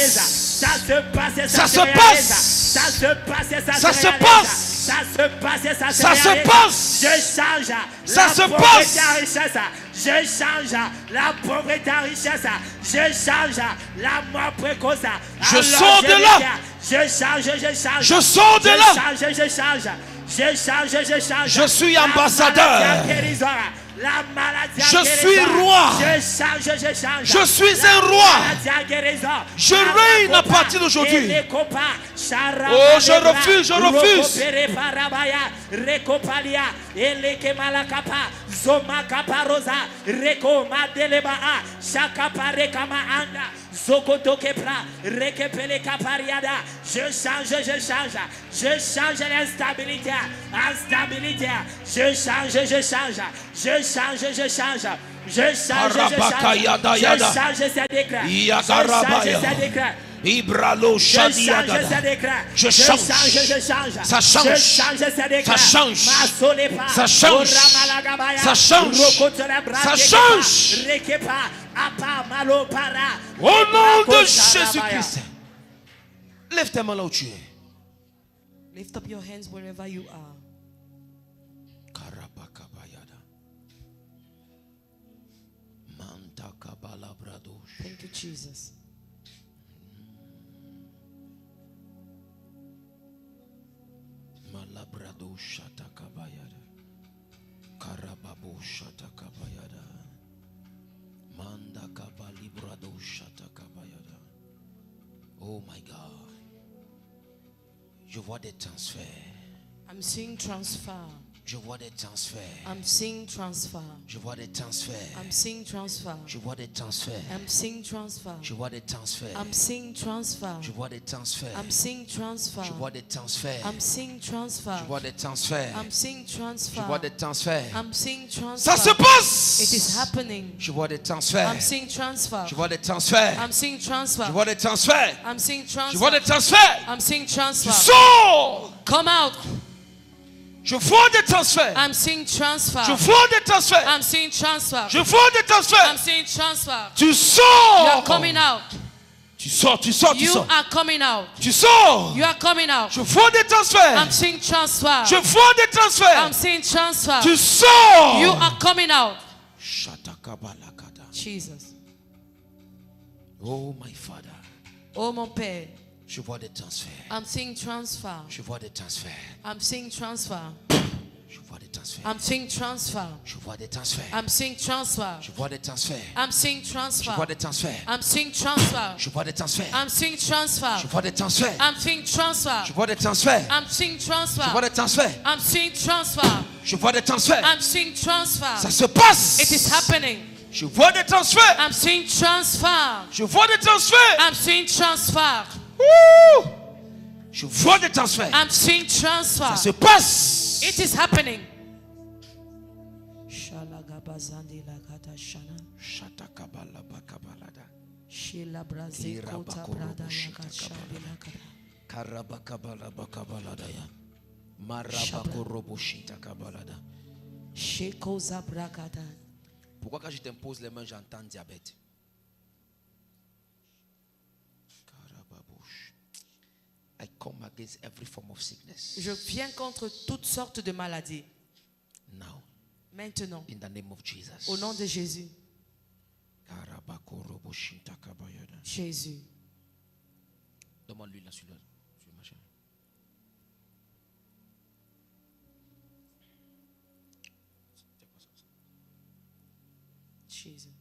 Ça se passe, ça se passe. Ça se passe, ça se passe. Ça se passe, ça se passe. Je change
ça se passe.
Je change la pauvreté en richesse. Je change la mort précoce.
Je sors de là.
Je change, je change.
Je sors de là.
Je change, je change. Je change, je change.
Je suis ambassadeur.
La maladie
je suis roi.
Je change, je change.
Je suis un roi. Je règne à partir d'aujourd'hui. Oh, je refuse, je refuse.
Je change, je change. Je change l'instabilité. Instabilité. Je change, je change. Je change, je change. Je change, je change. Je change ces décrets. Je change ces décrets.
Ibralo Shadiagada. Je change. Ça change. Ça change. Ça change. Ça change. Ça change. Au nom de Jésus-Christ. Lève tes mains là où tu es.
Lift up your hands wherever you are.
Malabradosh.
Thank you, Jesus.
Malabrado Shatakabayada. Karababo Shatakabayada. Manda Kabalibrado Shatakabayada. Oh my God. Je vois des transferts.
I'm seeing transfer.
Je vois des transferts.
I'm seeing transfer.
Je vois des transferts.
I'm seeing transfer.
Je vois des transferts.
I'm seeing transfer.
Je vois des transferts.
I'm seeing transfer.
Je vois des transferts.
I'm seeing transfer.
Je vois des transferts.
I'm seeing transfer.
Je vois des transferts.
I'm seeing transfer.
Je vois des transferts.
I'm seeing transfer.
Ça se passe.
It is happening.
Je vois des transferts.
I'm seeing transfer.
Je vois des transferts.
I'm seeing transfer.
Je vois des transferts.
I'm seeing
Je vois des
transfer.
transferts.
I'm seeing
Tu
transfer.
sors.
Come out.
Je vois des transferts.
I'm seeing transfer.
Je vois des transferts.
I'm seeing transfer.
Je vois des
I'm
transferts.
seeing transfer.
Tu
You
sors.
are coming out.
Tu sors, tu sors, tu
You
sors.
are coming out.
Tu sors.
You are coming out.
Je vois des
I'm
transferts.
seeing transfer.
Je vois des
I'm
transferts.
seeing transfer.
Tu sors.
You are coming out.
Shatakabalakada.
Jesus.
Oh my Father.
Oh mon Père.
Je vois des transferts.
I'm seeing transfer.
Je vois des transferts.
I'm seeing transfer.
Je vois des transferts.
I'm seeing transfer.
Je vois des transferts.
I'm seeing transfer.
Je vois des transferts.
I'm seeing
Je
transfer.
vois des transferts.
I'm seeing transfer.
Je vois des transferts.
I'm seeing transfer.
Je vois des transferts.
I'm seeing transfer.
Je vois des transferts.
I'm seeing transfer.
Je vois des transferts.
I'm seeing transfer.
Je vois des transferts.
I'm seeing transfer.
Ça se passe.
It is happening.
Je vois des transferts.
I'm seeing transfer.
Je vois des transferts.
I'm seeing transfer.
Woo! Je vois des transferts.
I'm seeing transfer.
Ça se passe.
It is happening.
Shatakabalabakabalada. Karabakabalabakabaladaya. Marabakoroboshitakabalada. Pourquoi quand je t'impose les mains, j'entends diabète? Karababush. I come against every form of sickness.
Je viens contre toutes sortes de maladies.
Now,
Maintenant,
in the name of Jesus.
au nom de Jésus.
Karabakoroboshitakabayada.
Jésus.
Demande-lui là sur le machin.
Jésus.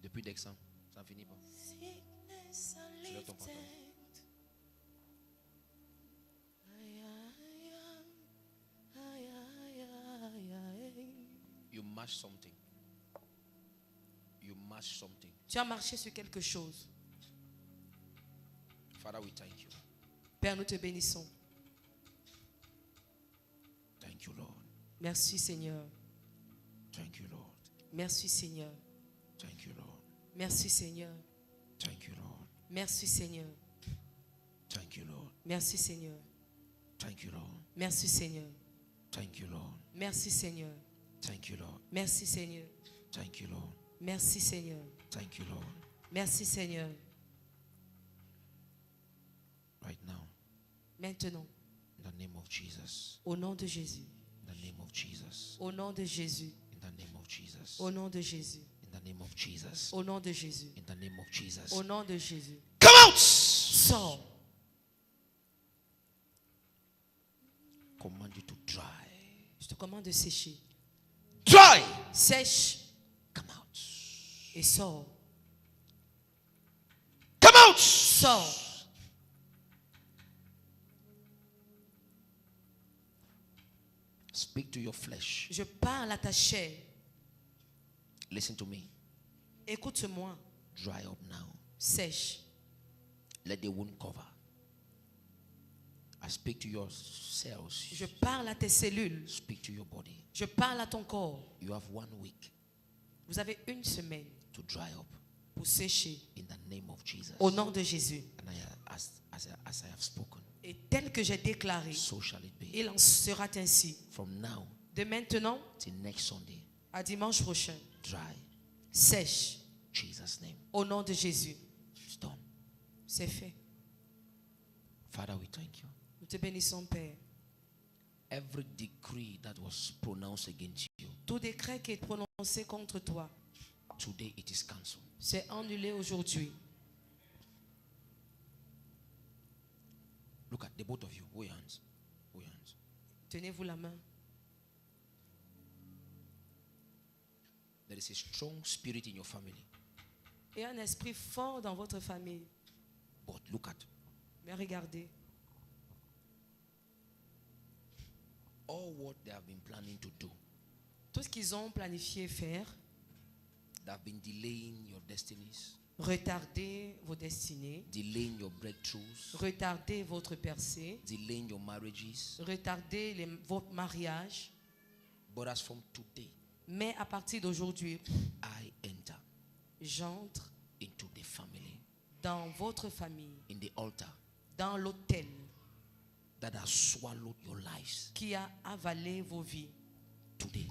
Depuis décembre, ça ne finit pas. Tu lèves ton pantalon. You mash something. You mash something.
Tu as marché sur quelque chose.
Father, we thank you.
Père, nous te bénissons.
Thank you, Lord.
Merci Seigneur.
Thank you, Lord.
Merci Seigneur.
Thank you, Lord.
Merci Seigneur.
Thank you, Lord.
Merci Seigneur.
Thank you, Lord.
Merci Seigneur.
Thank you, Lord.
Merci Seigneur.
Thank you, Lord.
Merci Seigneur.
Thank you, Lord.
Merci Seigneur.
Thank you, Lord.
Merci Seigneur.
Thank you, Lord.
Merci Seigneur.
Right now,
Maintenant,
in the name of Jesus.
au nom de Jésus.
In the name of Jesus.
Au nom de Jésus.
In the name of Jesus.
Au nom de Jésus.
In the name of Jesus.
Au nom de Jésus.
In the name of Jesus.
Au nom de Jésus.
Come out!
Sors.
Command you to dry.
Je te commande de sécher.
Dry!
Sèche
Come out.
et sors.
Come out!
Sors.
Speak to your flesh.
Je parle à ta chair.
Listen to me.
Écoute-moi.
Dry up now.
Sèche.
Let the wound cover. I speak to your cells.
Je parle à tes cellules.
Speak to your body.
Je parle à ton corps.
You have 1 week
Vous avez une semaine
to dry up
pour sécher
in the name of Jesus.
au nom de Jésus.
And as I have spoken,
Et tel que j'ai déclaré,
so shall it be.
il en sera ainsi.
From now,
De maintenant
till next Sunday,
à dimanche prochain,
dry.
sèche.
Jesus' name.
Au nom de Jésus.
It's done.
C'est fait.
Father, we thank you.
Nous te bénissons, Père.
Every decree that was pronounced against you,
Tout décret qui est prononcé contre toi,
today it is cancelled.
c'est annulé aujourd'hui.
Look at the both of you. Hold your hands. Hold your hands.
Tenez-vous la main.
There is a strong spirit in your family.
Il y a un esprit fort dans votre famille.
But look at
Mais regardez,
all what they have been planning to do.
tout ce qu'ils ont planifié faire,
They have been delaying your destinies,
retarder vos destinées,
delaying your breakthroughs,
retarder votre percée,
delaying your marriages.
retarder votre mariage.
But as from today,
Mais à partir d'aujourd'hui,
I enter
j'entre
into the family,
dans votre famille,
in the altar
dans l'autel
that has swallowed your lives.
qui a avalé vos vies.
Today,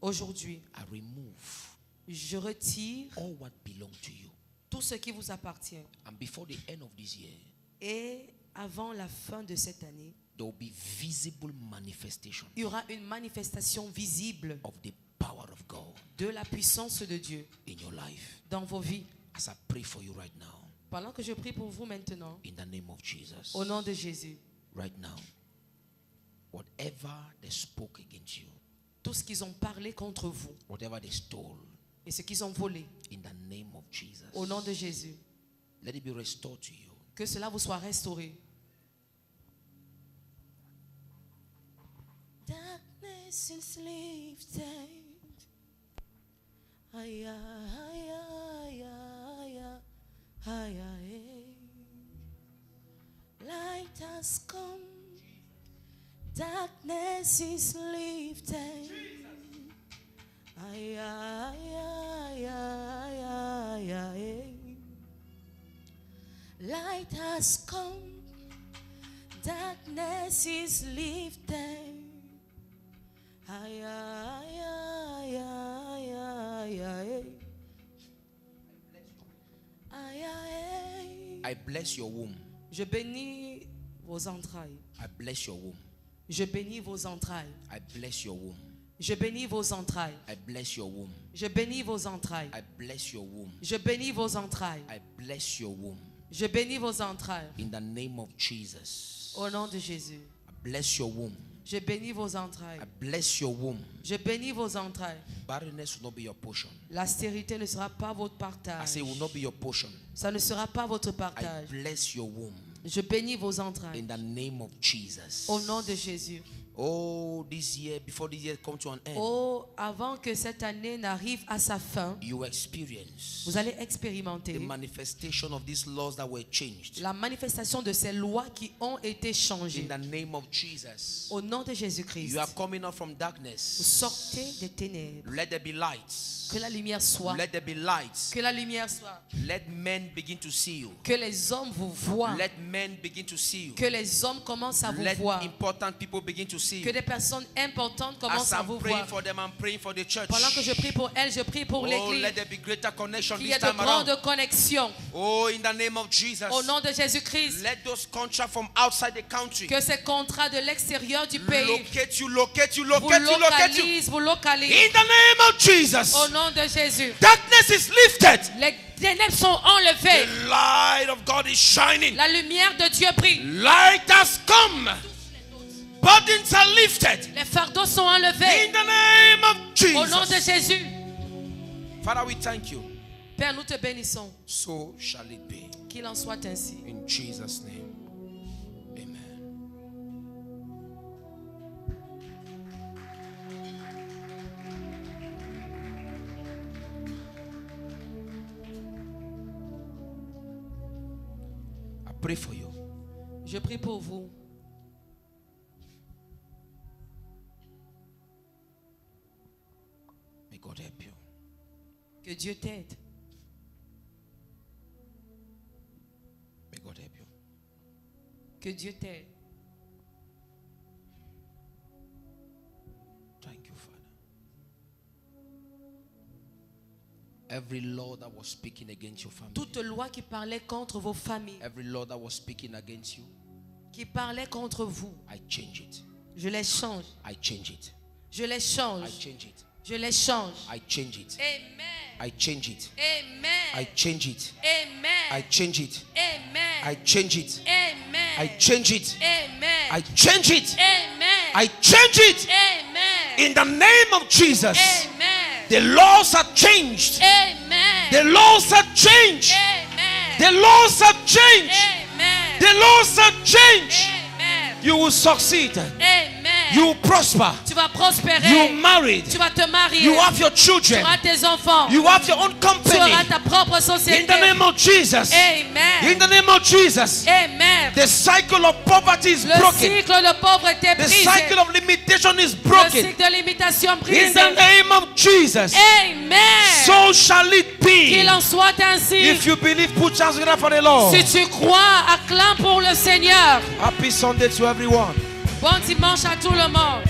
Aujourd'hui,
I remove
je retire
all what belongs to you.
tout ce qui vous appartient.
And before the end of this year,
Et avant la fin de cette année,
there will be visible manifestation
il y aura une manifestation visible
of the power of God
de la puissance de Dieu
in your life.
dans vos vies.
As I pray for you right now,
Pendant que je prie pour vous maintenant,
in the name of Jesus,
au nom de Jésus,
right now, whatever they spoke against you,
tout ce qu'ils ont parlé contre vous
whatever they stole,
et ce qu'ils ont volé,
in the name of Jesus,
au nom de Jésus,
let it be restored to you.
que cela vous soit restauré. Darkness is lifted. Ay, ay, ay, ay, ay, ay. Light has come. Darkness is lifted. Ay, ay, ay, ay, ay, ay. Light has come. Darkness is lifted. Ay, ay, ay, ay, ay, ay. Ay, ay.
I bless your womb.
Je bénis vos entrailles.
I bless your womb.
Je bénis vos entrailles.
I bless your womb.
Je bénis vos entrailles.
I bless your womb.
Je bénis vos entrailles.
I bless your womb.
Je bénis vos entrailles.
I bless your womb.
Je bénis vos entrailles.
In the name of Jesus.
Au nom de Jésus.
I bless your womb.
Je bénis vos entrailles.
I bless your womb.
Je bénis vos entrailles.
Barrenness will not be your portion.
La stérilité ne sera pas votre
I
partage.
say it will not be your portion.
Ça ne sera pas votre
I
partage.
bless your womb.
Je bénis vos entrailles.
In the name of Jesus.
Au nom de Jésus.
Oh, this year, before this year come to an end,
Oh, avant que cette année n'arrive à sa fin,
you experience
vous allez
the
expérimenter
manifestation of these laws that were changed.
la manifestation de ces lois qui ont été changées.
In the name of Jesus.
Au nom de Jésus-Christ,
You are coming out from
vous
darkness.
sortez des ténèbres.
Let there be lights.
Que la lumière soit.
Let there be lights.
Que la lumière soit.
Let men begin to see you.
Que les hommes vous voient.
Let men begin to see you.
Que les hommes commencent à vous
Let
voir.
important people begin to see
Que
you.
des personnes importantes commencent
As
à
I'm
vous
praying
voir.
for them, I'm praying for the church.
Pendant que je prie pour elles, je prie pour
Oh,
l'église.
let there be greater connection
Qu'il y
this
ait de
time around.
grandes connexions.
Oh, in the name of Jesus.
Au nom de Jésus-Christ.
Let those contracts from outside the country
Que ces contrats de l'extérieur du pays
locate you, locate you,
vous
locate you, locate you.
localisent, vous localisent.
In the name of Jesus.
Au nom de Jésus.
Darkness is lifted.
Les ténèbres sont enlevées.
The light of God is shining.
La lumière de Dieu brille.
Light has come. Burdens are lifted.
Les fardeaux sont enlevés.
In the name of
Au nom de
Jesus.
Jésus.
Father, we thank you.
Père, nous te bénissons.
So shall it be.
Qu'il en soit ainsi.
In Jesus' name. Amen. I pray for you.
Je prie pour vous.
May God help you.
Que Dieu t'aide.
May God help you.
Que Dieu t'aide.
Thank you. Every law that was speaking against your family.
Toute loi qui parlait contre vos familles,
Every law that was speaking against you.
qui parlait contre vous,
I change it.
je les change.
I change it.
Je les
I
change.
change it.
Je les change.
I change it.
Amen.
I change it.
Amen.
I change it.
Amen.
I change it.
Amen.
I change it.
Amen.
I change it.
Amen.
I change it.
Amen.
I change it.
Amen.
In the name of Jesus.
Amen.
The laws are changed.
Amen.
The laws are changed.
Amen.
The laws are changed.
Amen.
The laws are changed.
Amen.
You will succeed.
Amen.
You will prosper.
Tu vas prospérer.
You married.
Tu vas te marier.
You have your
Tu
children.
auras tes enfants.
You have your own
Tu
company.
auras ta propre
In
société.
the name of Jesus.
Amen.
In the name of Jesus.
Amen.
The cycle of poverty is
Le
broken.
cycle de pauvreté
The
brisé.
cycle of limitation is
Le
broken.
cycle de limitation
In
brisé.
the name of Jesus.
Amen.
So shall it
Qu'il
be.
en soit ainsi.
If you believe, put your hands together for the Lord.
Si tu crois, acclame pour le Seigneur.
Happy Sunday to everyone.
Bon dimanche à tout le monde.